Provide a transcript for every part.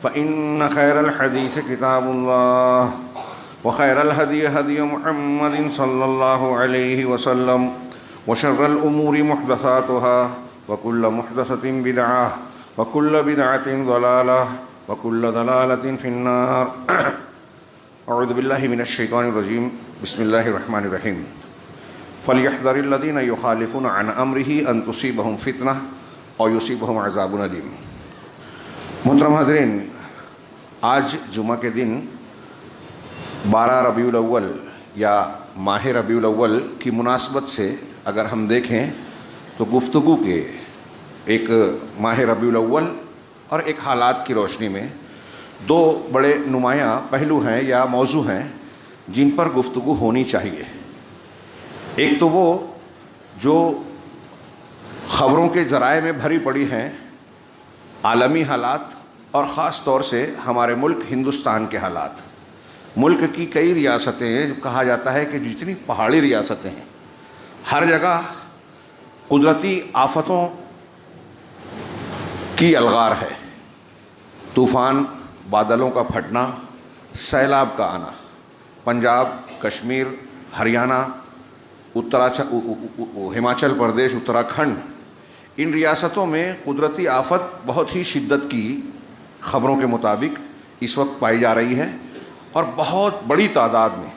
فإن خير الحديث كتاب الله وخير الهدي هدي محمد صلى الله عليه وسلم وشر الأمور محدثاتها وكل محدثة بدعة وكل بدعة ضلالة وكل ضلالة في النار. اعوذ بالله من الشيطان الرجيم. بسم الله الرحمن الرحيم. فليحذر الذين يخالفون عن أمره أن تصيبهم فتنة أو يصيبهم عذاب أليم. محترم حاضرین، آج جمعہ کے دن 12 ربیع الاول یا ماہ ربیع الاول کی مناسبت سے اگر ہم دیکھیں تو گفتگو کے ایک ماہ ربیع الاول اور ایک حالات کی روشنی میں دو بڑے نمایاں پہلو ہیں یا موضوع ہیں جن پر گفتگو ہونی چاہیے. ایک تو وہ جو خبروں کے ذرائع میں بھری پڑی ہیں، عالمی حالات اور خاص طور سے ہمارے ملک ہندوستان کے حالات. ملک کی کئی ریاستیں، کہا جاتا ہے کہ جتنی پہاڑی ریاستیں ہیں، ہر جگہ قدرتی آفتوں کی الغار ہے. طوفان، بادلوں کا پھٹنا، سیلاب کا آنا. پنجاب، کشمیر، ہریانہ، ہماچل پردیش، اتراکھنڈ، ان ریاستوں میں قدرتی آفت بہت ہی شدت کی خبروں کے مطابق اس وقت پائی جا رہی ہے اور بہت بڑی تعداد میں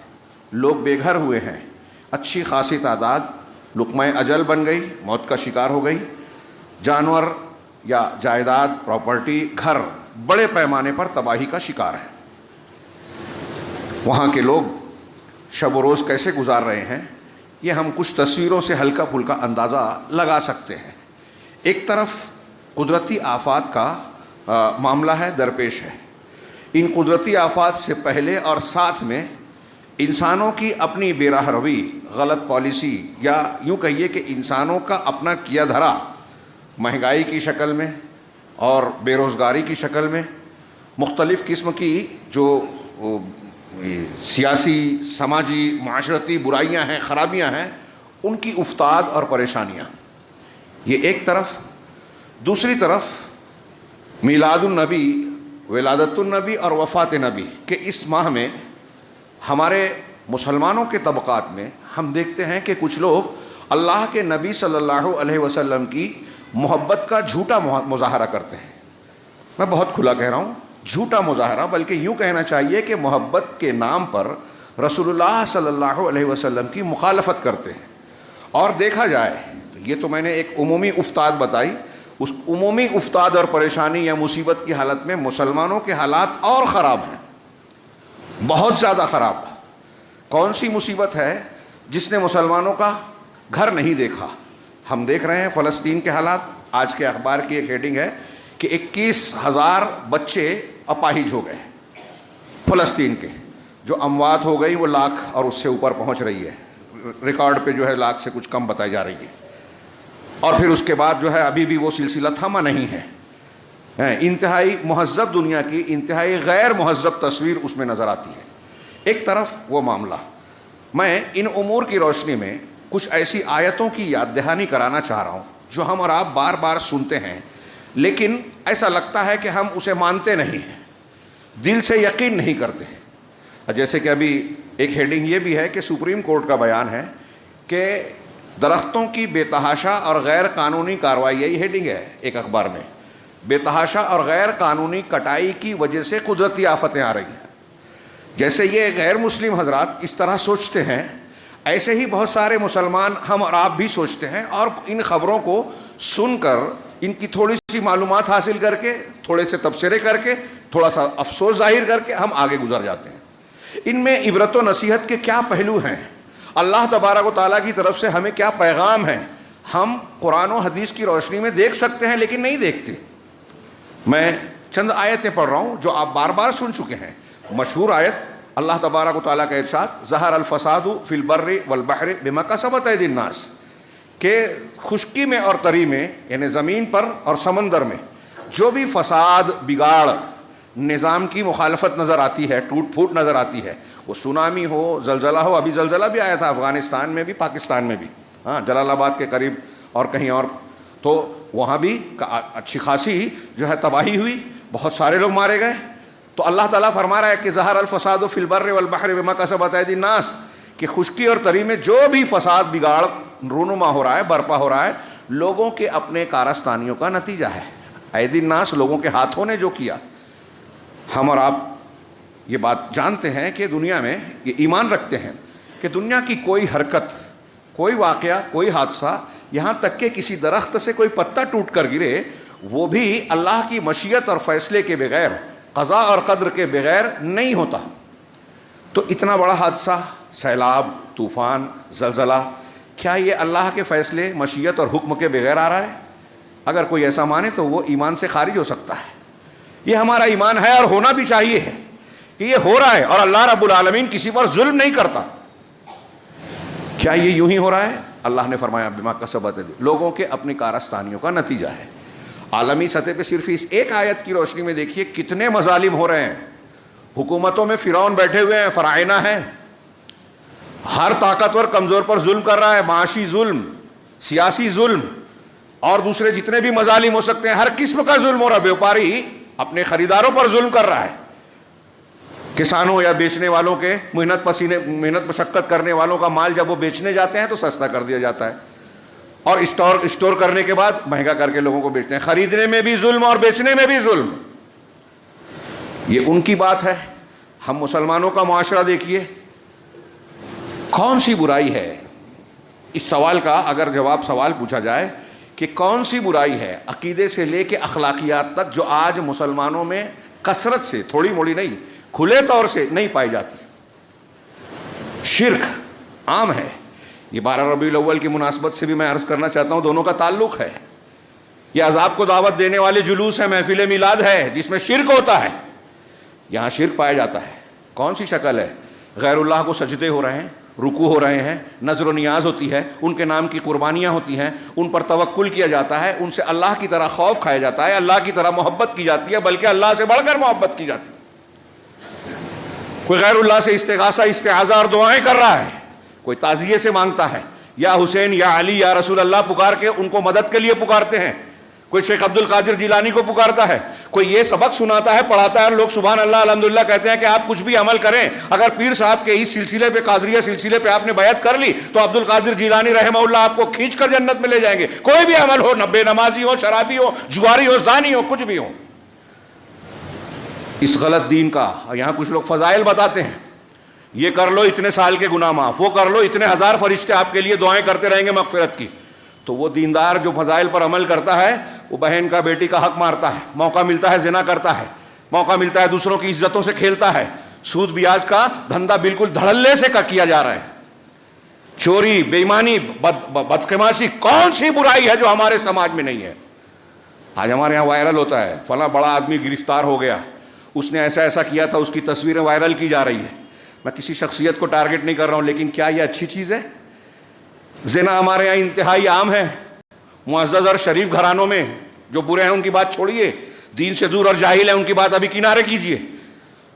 لوگ بے گھر ہوئے ہیں. اچھی خاصی تعداد لقمہ اجل بن گئی، موت کا شکار ہو گئی. جانور یا جائیداد، پراپرٹی، گھر بڑے پیمانے پر تباہی کا شکار ہیں. وہاں کے لوگ شب و روز کیسے گزار رہے ہیں یہ ہم کچھ تصویروں سے ہلکا پھلکا اندازہ لگا سکتے ہیں. ایک طرف قدرتی آفات کا معاملہ ہے، درپیش ہے. ان قدرتی آفات سے پہلے اور ساتھ میں انسانوں کی اپنی بے راہ روی، غلط پالیسی، یا یوں کہیے کہ انسانوں کا اپنا کیا دھرا مہنگائی کی شکل میں اور بے روزگاری کی شکل میں، مختلف قسم کی جو سیاسی، سماجی، معاشرتی برائیاں ہیں، خرابیاں ہیں، ان کی افتاد اور پریشانیاں. یہ ایک طرف. دوسری طرف میلاد النبی، ولادت النبی اور وفات نبی کے اس ماہ میں ہمارے مسلمانوں کے طبقات میں ہم دیکھتے ہیں کہ کچھ لوگ اللہ کے نبی صلی اللہ علیہ وسلم کی محبت کا جھوٹا مظاہرہ کرتے ہیں. میں بہت کھلا کہہ رہا ہوں، جھوٹا مظاہرہ، بلکہ یوں کہنا چاہیے کہ محبت کے نام پر رسول اللہ صلی اللہ علیہ وسلم کی مخالفت کرتے ہیں. اور دیکھا جائے تو یہ تو میں نے ایک عمومی افتاد بتائی. اس عمومی افتاد اور پریشانی یا مصیبت کی حالت میں مسلمانوں کے حالات اور خراب ہیں، بہت زیادہ خراب. کون سی مصیبت ہے جس نے مسلمانوں کا گھر نہیں دیکھا؟ ہم دیکھ رہے ہیں فلسطین کے حالات. آج کے اخبار کی ایک ہیڈنگ ہے کہ 21,000 بچے اپاہج ہو گئے فلسطین کے. جو اموات ہو گئی وہ لاکھ اور اس سے اوپر پہنچ رہی ہے. ریکارڈ پہ جو ہے لاکھ سے کچھ کم بتائی جا رہی ہے. اور پھر اس کے بعد جو ہے ابھی بھی وہ سلسلہ تھما نہیں ہے. انتہائی مہذب دنیا کی انتہائی غیر مہذب تصویر اس میں نظر آتی ہے. ایک طرف وہ معاملہ. میں ان امور کی روشنی میں کچھ ایسی آیتوں کی یاد دہانی کرانا چاہ رہا ہوں جو ہم اور آپ بار بار سنتے ہیں، لیکن ایسا لگتا ہے کہ ہم اسے مانتے نہیں ہیں، دل سے یقین نہیں کرتے. جیسے کہ ابھی ایک ہیڈنگ یہ بھی ہے کہ سپریم کورٹ کا بیان ہے کہ درختوں کی بے تحاشا اور غیر قانونی کارروائی، یہی ہیڈنگ ہے ایک اخبار میں، بے تحاشا اور غیر قانونی کٹائی کی وجہ سے قدرتی آفتیں آ رہی ہیں. جیسے یہ غیر مسلم حضرات اس طرح سوچتے ہیں، ایسے ہی بہت سارے مسلمان ہم اور آپ بھی سوچتے ہیں، اور ان خبروں کو سن کر، ان کی تھوڑی سی معلومات حاصل کر کے، تھوڑے سے تبصرے کر کے، تھوڑا سا افسوس ظاہر کر کے ہم آگے گزر جاتے ہیں. ان میں عبرت و نصیحت کے کیا پہلو ہیں؟ اللہ تبارک و تعالیٰ کی طرف سے ہمیں کیا پیغام ہے؟ ہم قرآن و حدیث کی روشنی میں دیکھ سکتے ہیں لیکن نہیں دیکھتے. میں چند آیتیں پڑھ رہا ہوں جو آپ بار بار سن چکے ہیں. مشہور آیت اللہ تبارک و تعالیٰ کا ارشاد، ظہر الفساد فی البر والبحر بما کسبت ایدی الناس، کہ خشکی میں اور تری میں، یعنی زمین پر اور سمندر میں جو بھی فساد، بگاڑ، نظام کی مخالفت نظر آتی ہے، ٹوٹ پھوٹ نظر آتی ہے، وہ سونامی ہو، زلزلہ ہو. ابھی زلزلہ بھی آیا تھا افغانستان میں بھی، پاکستان میں بھی، جلال آباد کے قریب اور کہیں اور، تو وہاں بھی اچھی خاصی جو ہے تباہی ہوئی. بہت سارے لوگ مارے گئے. تو اللہ تعالیٰ فرما رہا ہے کہ ظہر الفساد فی البر والبحر بما کسبت ایدی الناس, کہ خشکی اور تری میں جو بھی فساد بگاڑ رونما ہو رہا ہے, برپا ہو رہا ہے, لوگوں کے اپنے کارستانیوں کا نتیجہ ہے. ایدی الناس, لوگوں کے ہاتھوں نے جو کیا. ہم اور آپ یہ بات جانتے ہیں کہ دنیا میں یہ ایمان رکھتے ہیں کہ دنیا کی کوئی حرکت, کوئی واقعہ, کوئی حادثہ, یہاں تک کہ کسی درخت سے کوئی پتا ٹوٹ کر گرے, وہ بھی اللہ کی مشیت اور فیصلے کے بغیر, قضاء اور قدر کے بغیر نہیں ہوتا. تو اتنا بڑا حادثہ, سیلاب, طوفان, زلزلہ, کیا یہ اللہ کے فیصلے, مشیت اور حکم کے بغیر آ رہا ہے؟ اگر کوئی ایسا مانے تو وہ ایمان سے خارج ہو سکتا ہے. یہ ہمارا ایمان ہے اور ہونا بھی چاہیے ہے کہ یہ ہو رہا ہے اور اللہ رب العالمین کسی پر ظلم نہیں کرتا. کیا یہ یوں ہی ہو رہا ہے؟ اللہ نے فرمایا بما کسبت ایدی, لوگوں کے اپنی کارستانیوں کا نتیجہ ہے. عالمی سطح پہ صرف اس ایک آیت کی روشنی میں دیکھیے کتنے مظالم ہو رہے ہیں. حکومتوں میں فرعون بیٹھے ہوئے ہیں, فرعونہ ہیں, ہر طاقتور کمزور پر ظلم کر رہا ہے, معاشی ظلم, سیاسی ظلم اور دوسرے جتنے بھی مظالم ہو سکتے ہیں, ہر قسم کا ظلم ہو رہا ہے. بیوپاری اپنے خریداروں پر ظلم کر رہا ہے, کسانوں یا بیچنے والوں کے محنت مشقت کرنے والوں کا مال جب وہ بیچنے جاتے ہیں تو سستا کر دیا جاتا ہے, اور اسٹور کرنے کے بعد مہنگا کر کے لوگوں کو بیچتے ہیں. خریدنے میں بھی ظلم اور بیچنے میں بھی ظلم. یہ ان کی بات ہے. ہم مسلمانوں کا معاشرہ دیکھیے, کون سی برائی ہے؟ اس سوال کا اگر سوال پوچھا جائے کہ کون سی برائی ہے عقیدے سے لے کے اخلاقیات تک جو آج مسلمانوں میں کثرت سے, تھوڑی موڑی نہیں, کھلے طور سے نہیں پائی جاتی. شرک عام ہے. یہ 12 ربیع الاول کی مناسبت سے بھی میں عرض کرنا چاہتا ہوں, دونوں کا تعلق ہے. یہ عذاب کو دعوت دینے والے جلوس ہے, محفل میلاد ہے جس میں شرک ہوتا ہے. یہاں شرک پایا جاتا ہے. کون سی شکل ہے؟ غیر اللہ کو سجدے ہو رہے ہیں, رکوع ہو رہے ہیں, نذر و نیاز ہوتی ہے, ان کے نام کی قربانیاں ہوتی ہیں, ان پر توکل کیا جاتا ہے, ان سے اللہ کی طرح خوف کھایا جاتا ہے, اللہ کی طرح محبت کی جاتی ہے, بلکہ اللہ سے بڑھ کر محبت کی جاتی ہے. کوئی غیر اللہ سے استغاثہ, استعاذہ اور دعائیں کر رہا ہے, کوئی تعزیے سے مانگتا ہے, یا حسین یا علی یا رسول اللہ پکار کے ان کو مدد کے لیے پکارتے ہیں, کوئی شیخ عبد القادر جیلانی کو پکارتا ہے, کوئی یہ سبق سناتا ہے, پڑھاتا ہے, اور لوگ سبحان اللہ الحمدللہ کہتے ہیں کہ آپ کچھ بھی عمل کریں, اگر پیر صاحب کے اس سلسلے پہ, قادریہ سلسلے پہ آپ نے بیعت کر لی تو عبد القادر جیلانی رحمہ اللہ آپ کو کھینچ کر جنت میں لے جائیں گے. کوئی بھی عمل ہو, بے نمازی ہو, شرابی ہو, جواری ہو, زانی ہو, کچھ بھی ہو. اس غلط دین کا یہاں کچھ لوگ فضائل بتاتے ہیں, یہ کر لو اتنے سال کے گناہ معاف, وہ کر لو اتنے ہزار فرشتے آپ کے لیے دعائیں کرتے رہیں گے مغفرت کی. تو وہ دیندار جو فضائل پر عمل کرتا ہے وہ بہن کا, بیٹی کا حق مارتا ہے, موقع ملتا ہے زنا کرتا ہے, موقع ملتا ہے دوسروں کی عزتوں سے کھیلتا ہے, سود بیاج کا دھندا بالکل دھڑلے سے کیا جا رہا ہے, چوری, بے ایمانی, بدقماشی, کون سی برائی ہے جو ہمارے سماج میں نہیں ہے؟ آج ہمارے یہاں وائرل ہوتا ہے فلاں بڑا آدمی گرفتار ہو گیا, اس نے ایسا ایسا کیا تھا, اس کی تصویریں وائرل کی جا رہی ہے. میں کسی شخصیت کو ٹارگٹ نہیں کر رہا ہوں, لیکن کیا یہ اچھی چیز ہے؟ زنا ہمارے یہاں انتہائی عام ہے. معزز اور شریف گھرانوں میں جو برے ہیں ان کی بات چھوڑیے, دین سے دور اور جاہل ہیں ان کی بات ابھی کنارے کیجیے,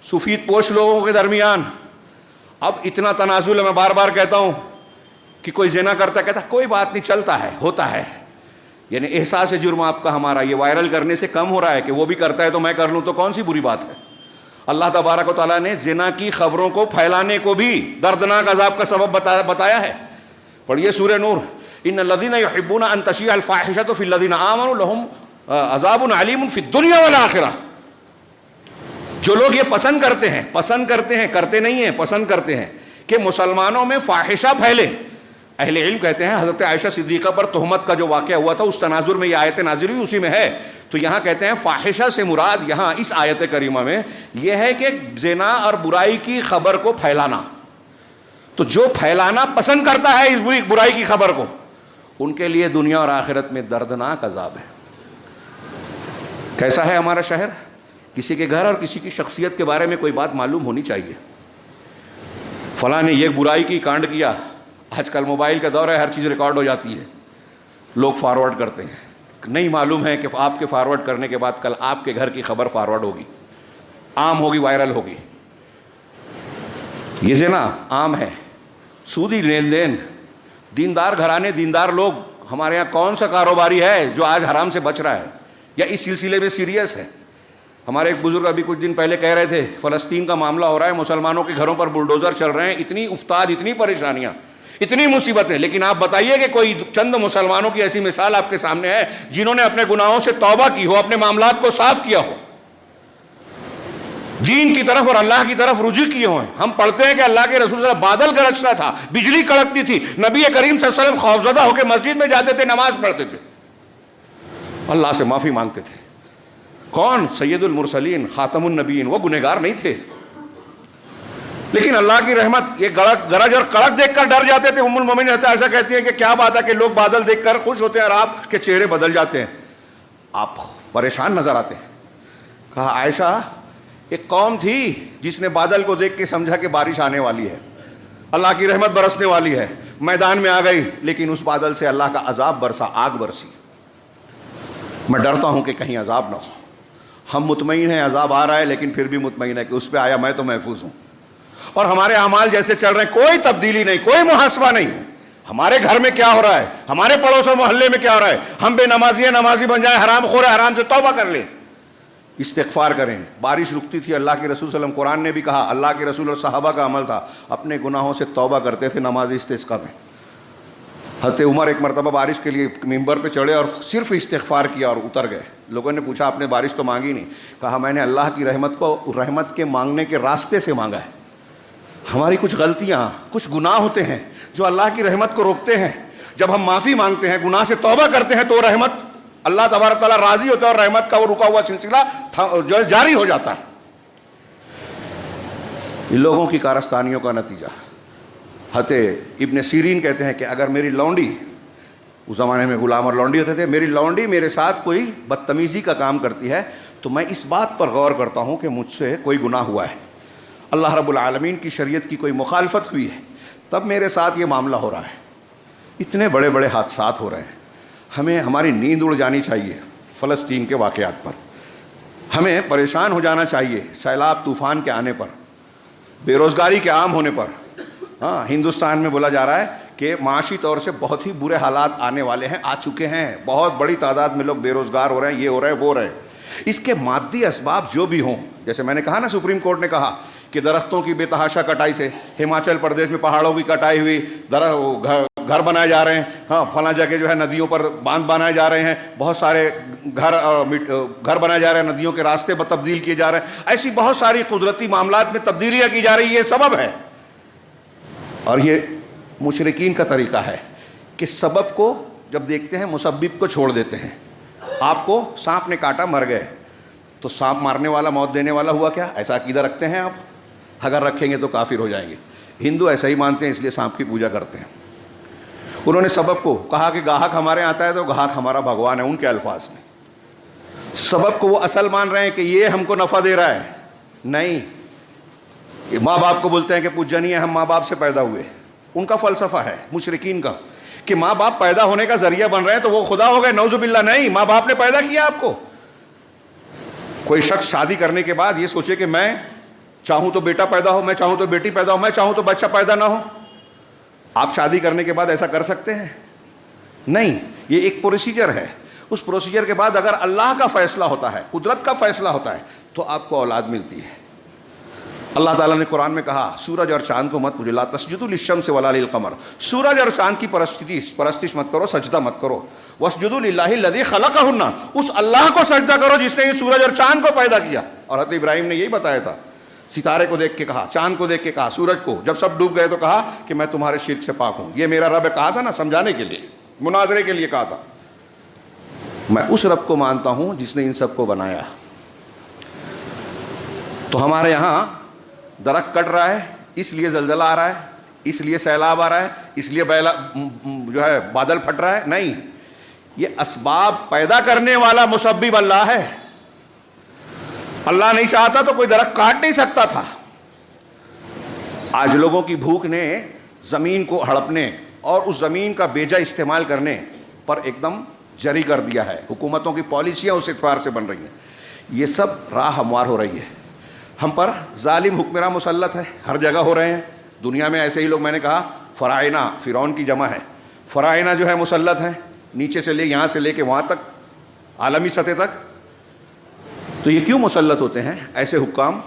سفید پوش لوگوں کے درمیان اب اتنا تنازل ہے. میں بار بار کہتا ہوں کہ کوئی زنا کرتا کہتا کوئی بات نہیں, چلتا ہے, ہوتا ہے. یعنی احساس جرم آپ کا ہمارا یہ وائرل کرنے سے کم ہو رہا ہے کہ وہ بھی کرتا ہے تو میں کر لوں تو کون سی بری بات ہے. اللہ تبارک و تعالیٰ نے زنا کی خبروں کو پھیلانے کو بھی دردناک عذاب کا سبب بتایا ہے. پڑھیے سورہ نور, ان الذین یحبون ان تشیع الفاحشۃ فی الذین آمنوا لہم عذاب علیم فی الدنیا والآخرہ. جو لوگ یہ پسند کرتے ہیں, کرتے نہیں ہیں, پسند کرتے ہیں کہ مسلمانوں میں فاحشہ پھیلے. اہل علم کہتے ہیں حضرت عائشہ صدیقہ پر تہمت کا جو واقعہ ہوا تھا اس تناظر میں یہ آیت نازل ہوئی, اسی میں ہے. تو یہاں کہتے ہیں فاحشہ سے مراد یہاں اس آیت کریمہ میں یہ ہے کہ زنا اور برائی کی خبر کو پھیلانا. تو جو پھیلانا پسند کرتا ہے اس برائی کی خبر کو, ان کے لیے دنیا اور آخرت میں دردناک عذاب ہے. کیسا ہے ہمارا شہر؟ کسی کے گھر اور کسی کی شخصیت کے بارے میں کوئی بات معلوم ہونی چاہیے. فلاں نے یہ برائی کی, کانڈ کیا. آج کل موبائل کا دور ہے, ہر چیز ریکارڈ ہو جاتی ہے, لوگ فارورڈ کرتے ہیں. نہیں معلوم ہے کہ آپ کے فارورڈ کرنے کے بعد کل آپ کے گھر کی خبر فارورڈ ہوگی, عام ہوگی, وائرل ہوگی. یہ زنا عام ہے, سودی لین دین. دیندار گھرانے, دیندار لوگ, ہمارے یہاں کون سا کاروباری ہے جو آج حرام سے بچ رہا ہے یا اس سلسلے میں سیریس ہے؟ ہمارے ایک بزرگ ابھی کچھ دن پہلے کہہ رہے تھے فلسطین کا معاملہ ہو رہا ہے، مسلمانوں کے گھروں پر بلڈوزر چل رہے ہیں، اتنی افتاد، اتنی پریشانیاں، اتنی مصیبتیں، لیکن آپ بتائیے کہ کوئی چند مسلمانوں کی ایسی مثال آپ کے سامنے ہے جنہوں نے اپنے گناہوں سے توبہ کی ہو، اپنے معاملات کو صاف کیا ہو، دین کی طرف اور اللہ کی طرف رجوع کیے ہوئے؟ ہم پڑھتے ہیں کہ اللہ کے رسول صلی اللہ علیہ وسلم بادل گرجتا تھا، بجلی کڑکتی تھی، نبی کریم صلی اللہ علیہ وسلم خوفزدہ ہو کے مسجد میں جاتے تھے، نماز پڑھتے تھے، اللہ سے معافی مانگتے تھے۔ کون؟ سید المرسلین، خاتم النبیین، وہ گنہگار نہیں تھے، لیکن اللہ کی رحمت، یہ گرج اور کڑک دیکھ کر ڈر جاتے تھے۔ ام المومنین عائشہ کہتی ہیں کہ کیا بات ہے کہ لوگ بادل دیکھ کر خوش ہوتے ہیں اور آپ کے چہرے بدل جاتے ہیں، آپ پریشان نظر آتے ہیں۔ کہا عائشہ ایک قوم تھی جس نے بادل کو دیکھ کے سمجھا کہ بارش آنے والی ہے، اللہ کی رحمت برسنے والی ہے، میدان میں آ گئی، لیکن اس بادل سے اللہ کا عذاب برسا، آگ برسی۔ میں ڈرتا ہوں کہ کہیں عذاب نہ ہو۔ ہم مطمئن ہیں عذاب آ رہا ہے، لیکن پھر بھی مطمئن ہے کہ اس پہ آیا میں تو محفوظ ہوں، اور ہمارے اعمال جیسے چل رہے ہیں، کوئی تبدیلی نہیں، کوئی محاسبہ نہیں۔ ہمارے گھر میں کیا ہو رہا ہے، ہمارے پڑوس و محلے میں کیا ہو رہا ہے، ہم بے نمازی ہیں، نمازی بن جائیں، حرام خور ہے، حرام سے توبہ کر لیں، استغفار کریں۔ بارش رکتی تھی، اللہ کے رسول صلی اللہ علیہ وسلم، قرآن نے بھی کہا، اللہ کے رسول اور صحابہ کا عمل تھا، اپنے گناہوں سے توبہ کرتے تھے نماز استسقاء میں۔ حضرت عمر ایک مرتبہ بارش کے لیے ممبر پہ چڑھے اور صرف استغفار کیا اور اتر گئے۔ لوگوں نے پوچھا آپ نے بارش تو مانگی نہیں؟ کہا میں نے اللہ کی رحمت کو رحمت کے مانگنے کے راستے سے مانگا ہے۔ ہماری کچھ غلطیاں، کچھ گناہ ہوتے ہیں جو اللہ کی رحمت کو روکتے ہیں۔ جب ہم معافی مانگتے ہیں، گناہ سے توبہ کرتے ہیں، تو رحمت اللہ تبارک تعالیٰ راضی ہوتا ہے اور رحمت کا وہ رکا ہوا سلسلہ جو ہے جاری ہو جاتا ہے۔ ان لوگوں کی کارستانیوں کا نتیجہ، حضرت ابن سیرین کہتے ہیں کہ اگر میری لونڈی، اس زمانے میں غلام اور لونڈی ہوتے تھے، میری لونڈی میرے ساتھ کوئی بدتمیزی کا کام کرتی ہے تو میں اس بات پر غور کرتا ہوں کہ مجھ سے کوئی گناہ ہوا ہے، اللہ رب العالمین کی شریعت کی کوئی مخالفت ہوئی ہے، تب میرے ساتھ یہ معاملہ ہو رہا ہے۔ اتنے بڑے بڑے حادثات ہو رہے ہیں، ہمیں ہماری نیند اڑ جانی چاہیے فلسطین کے واقعات پر، ہمیں پریشان ہو جانا چاہیے سیلاب طوفان کے آنے پر، بے روزگاری کے عام ہونے پر۔ ہاں، ہندوستان میں بولا جا رہا ہے کہ معاشی طور سے بہت ہی برے حالات آنے والے ہیں، آ چکے ہیں، بہت بڑی تعداد میں لوگ بے روزگار ہو رہے ہیں، یہ ہو رہا ہے، وہ ہو رہے ہیں۔ اس کے مادی اسباب جو بھی ہوں، جیسے میں نے کہا نا، سپریم کورٹ نے کہا کہ درختوں کی بے تحاشا کٹائی سے، ہماچل پردیش میں پہاڑوں کی کٹائی ہوئی، گھر بنائے جا رہے ہیں، ہاں فلاں جگہ جو ہے ندیوں پر باندھ بنائے جا رہے ہیں، بہت سارے گھر بنائے جا رہے ہیں، ندیوں کے راستے پر تبدیل کیے جا رہے ہیں، ایسی بہت ساری قدرتی معاملات میں تبدیلیاں کی جا رہی ہیں، یہ سبب ہے۔ اور یہ مشرکین کا طریقہ ہے کہ سبب کو جب دیکھتے ہیں مسبب کو چھوڑ دیتے ہیں۔ آپ کو سانپ نے کاٹا، مر گئے، تو سانپ مارنے والا موت دینے والا ہوا کیا؟ ایسا عقیدہ رکھتے ہیں آپ؟ اگر رکھیں گے تو کافر ہو جائیں گے۔ ہندو ایسا ہی مانتے ہیں، اس لیے سانپ کی پوجا کرتے ہیں۔ انہوں نے سبب کو کہا کہ گاہک ہمارے آتا ہے تو گاہک ہمارا بھگوان ہے، ان کے الفاظ میں۔ سبب کو وہ اصل مان رہے ہیں کہ یہ ہم کو نفع دے رہا ہے، نہیں۔ ماں باپ کو بولتے ہیں کہ پوجنیہ، ہم ماں باپ سے پیدا ہوئے، ان کا فلسفہ ہے مشرکین کا کہ ماں باپ پیدا ہونے کا ذریعہ بن رہے ہیں تو وہ خدا ہو گئے، نعوذ باللہ۔ نہیں، ماں باپ نے پیدا کیا آپ کو۔ کوئی شخص شادی کرنے کے بعد یہ سوچے کہ میں چاہوں تو بیٹا پیدا ہو، میں چاہوں تو بیٹی پیدا ہو، میں چاہوں تو بچہ پیدا نہ ہو۔ آپ شادی کرنے کے بعد ایسا کر سکتے ہیں؟ نہیں، یہ ایک پروسیجر ہے۔ اس پروسیجر کے بعد اگر اللہ کا فیصلہ ہوتا ہے، قدرت کا فیصلہ ہوتا ہے، تو آپ کو اولاد ملتی ہے۔ اللہ تعالیٰ نے قرآن میں کہا سورج اور چاند کو مت پوجو، لا تسجدوا للشمس ولا للقمر، سورج اور چاند کی پرستش مت کرو، سجدہ مت کرو۔ واسجدوا للہ الذی خلقہن، اس اللہ کو سجدہ کرو جس نے یہ سورج اور چاند کو پیدا کیا۔ اور حضرت ابراہیم نے یہی بتایا تھا، ستارے کو دیکھ کے کہا، چاند کو دیکھ کے کہا، سورج کو، جب سب ڈوب گئے تو کہا کہ میں تمہارے شرک سے پاک ہوں۔ یہ میرا رب کہا تھا نا، سمجھانے کے لیے، مناظرے کے لیے کہا تھا۔ میں اس رب کو مانتا ہوں جس نے ان سب کو بنایا۔ تو ہمارے یہاں درخت کٹ رہا ہے، اس لیے زلزلہ آ رہا ہے، اس لیے سیلاب آ رہا ہے، اس لیے جو ہے بادل پھٹ رہا ہے، نہیں، یہ اسباب پیدا کرنے والا مسبب اللہ ہے۔ اللہ نہیں چاہتا تو کوئی درخت کاٹ نہیں سکتا تھا۔ آج لوگوں کی بھوک نے زمین کو ہڑپنے اور اس زمین کا بیجا استعمال کرنے پر ایک دم جری کر دیا ہے۔ حکومتوں کی پالیسیاں اس اعتبار سے بن رہی ہیں، یہ سب راہ ہموار ہو رہی ہے۔ ہم پر ظالم حکمراں مسلط ہے، ہر جگہ ہو رہے ہیں دنیا میں۔ ایسے ہی لوگ، میں نے کہا فرعونہ، فرعون کی جمع ہے، فرعونہ جو ہے مسلط ہیں، نیچے سے لے، یہاں سے لے کے وہاں تک، عالمی سطح تک۔ تو یہ کیوں مسلط ہوتے ہیں ایسے حکام؟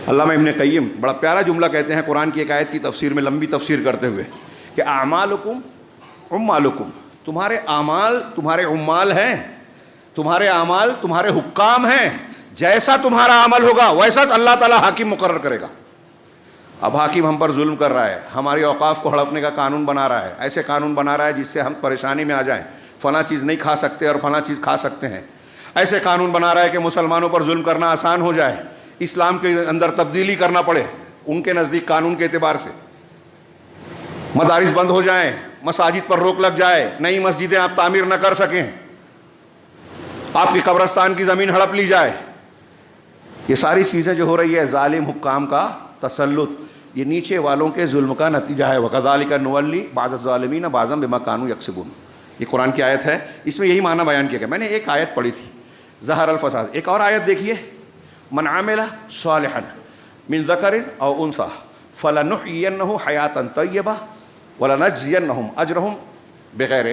علامہ ابن قیم بڑا پیارا جملہ کہتے ہیں قرآن کی ایک آیت کی تفسیر میں، لمبی تفسیر کرتے ہوئے، کہ اعمالکم عمالکم، تمہارے اعمال تمہارے عمال ہیں، تمہارے اعمال تمہارے حکام ہیں، جیسا تمہارا عمل ہوگا ویسا اللہ تعالیٰ حاکم مقرر کرے گا۔ اب حاکم ہم پر ظلم کر رہا ہے، ہماری اوقاف کو ہڑپنے کا قانون بنا رہا ہے، ایسے قانون بنا رہا ہے جس سے ہم پریشانی میں آ جائیں، فلاں چیز نہیں کھا سکتے اور فلاں چیز کھا سکتے ہیں، ایسے قانون بنا رہا ہے کہ مسلمانوں پر ظلم کرنا آسان ہو جائے، اسلام کے اندر تبدیلی کرنا پڑے ان کے نزدیک قانون کے اعتبار سے، مدارس بند ہو جائیں، مساجد پر روک لگ جائے، نئی مسجدیں آپ تعمیر نہ کر سکیں، آپ کی قبرستان کی زمین ہڑپ لی جائے۔ یہ ساری چیزیں جو ہو رہی ہے ظالم حکام کا تسلط، یہ نیچے والوں کے ظلم کا نتیجہ ہے۔ وَكَذَلِكَ نُوَلِّي بَعْضَ الظَّالِمِينَ بَعْضًا بِمَا كَانُوا يَكْسِبُونَ، یہ قرآن کی آیت ہے، اس میں یہی معنی بیان کیا گیا۔ میں نے ایک آیت پڑھی تھی ظہر الفساد، ایک اور آیت دیکھیے، من عمل صالحا من ذکر او انثى فلنحيينه حیاتا طیبہ ولنجزینہم اجرہم بغیر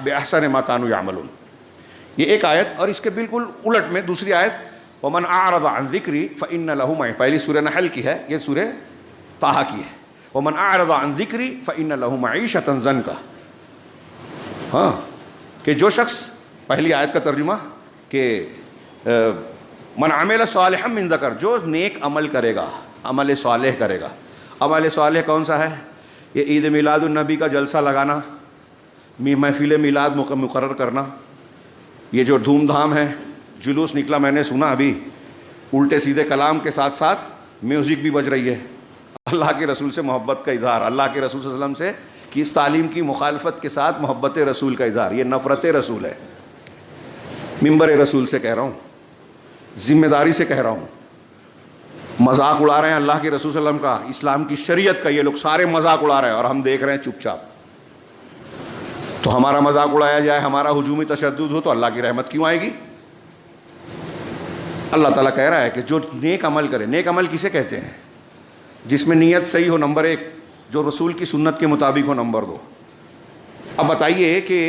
باحسن ما كانوا يعملون، یہ ایک آیت، اور اس کے بالکل الٹ میں دوسری آیت ومن اعرض عن ذکری فان له معیشۃ، پہلی سورہ نحل کی ہے، یہ سورہ طٰہٰ کی ہے، ومن اعرض عن ذکری فان له معیشۃ ضنکا، ہاں کہ جو شخص، پہلی آیت کا ترجمہ کہ من عمل صالحا من ذکر، جو نیک عمل کرے گا، عمل صالح کرے گا۔ عمل صالح کون سا ہے؟ یہ عید میلاد النبی کا جلسہ لگانا، محفل میلاد مقرر کرنا، یہ جو دھوم دھام ہے، جلوس نکلا میں نے سنا ابھی، الٹے سیدھے کلام کے ساتھ ساتھ میوزک بھی بج رہی ہے، اللہ کے رسول سے محبت کا اظہار، اللہ کے رسول صلی اللہ علیہ وسلم سے کی اس تعلیم کی مخالفت کے ساتھ محبت رسول کا اظہار، یہ نفرت رسول ہے۔ منبر رسول سے کہہ رہا ہوں، ذمہ داری سے کہہ رہا ہوں، مذاق اڑا رہے ہیں اللہ کے رسول صلی اللہ علیہ وسلم کا، اسلام کی شریعت کا، یہ لوگ سارے مذاق اڑا رہے ہیں اور ہم دیکھ رہے ہیں چپ چاپ۔ تو ہمارا مذاق اڑایا جائے، ہمارا ہجومی تشدد ہو تو اللہ کی رحمت کیوں آئے گی؟ اللہ تعالیٰ کہہ رہا ہے کہ جو نیک عمل کرے، نیک عمل کسے کہتے ہیں؟ جس میں نیت صحیح ہو، نمبر ایک، جو رسول کی سنت کے مطابق ہو، نمبر دو۔ اب بتائیے کہ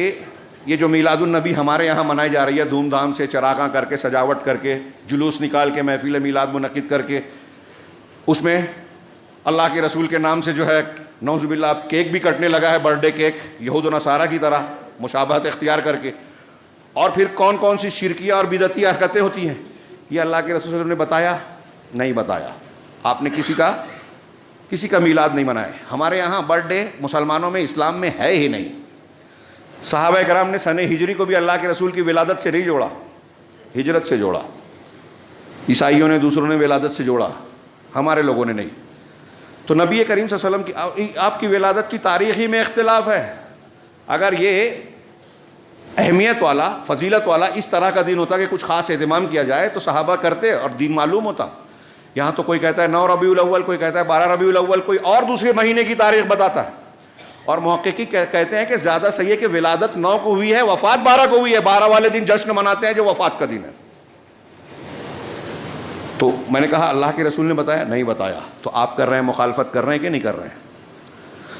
یہ جو میلاد النبی ہمارے یہاں منائی جا رہی ہے دھوم دھام سے، چراغاں کر کے، سجاوٹ کر کے، جلوس نکال کے، محفل میلاد منعقد کر کے، اس میں اللہ کے رسول کے نام سے جو ہے نعوذ باللہ اب کیک بھی کٹنے لگا ہے، برتھ ڈے کیک، یہود و نصارہ کی طرح مشابہت اختیار کر کے، اور پھر کون کون سی شرکیہ اور بدعتی حرکتیں ہوتی ہیں، یہ اللہ کے رسول صلی اللہ علیہ وسلم نے بتایا؟ نہیں بتایا۔ آپ نے کسی کا میلاد نہیں منائے۔ ہمارے یہاں برتھ ڈے مسلمانوں میں، اسلام میں ہے ہی نہیں۔ صحابہ کرام نے سن ہجری کو بھی اللہ کے رسول کی ولادت سے نہیں جوڑا، ہجرت سے جوڑا، عیسائیوں نے، دوسروں نے ولادت سے جوڑا، ہمارے لوگوں نے نہیں۔ تو نبی کریم صلی اللہ علیہ وسلم کی آپ کی ولادت کی تاریخ ہی میں اختلاف ہے۔ اگر یہ اہمیت والا، فضیلت والا اس طرح کا دن ہوتا کہ کچھ خاص اہتمام کیا جائے تو صحابہ کرتے اور دین معلوم ہوتا۔ یہاں تو کوئی کہتا ہے 9 ربیع الاول، کوئی کہتا ہے 12 ربیع الاول، کوئی اور دوسرے مہینے کی تاریخ بتاتا ہے، اور محققین کہتے ہیں کہ زیادہ صحیح ہے کہ ولادت 9 کو ہوئی ہے، وفات 12 کو ہوئی ہے، 12 والے دن جشن مناتے ہیں جو وفات کا دن ہے۔ تو میں نے کہا اللہ کے رسول نے بتایا؟ نہیں بتایا۔ تو آپ کر رہے ہیں، مخالفت کر رہے ہیں کہ نہیں کر رہے ہیں؟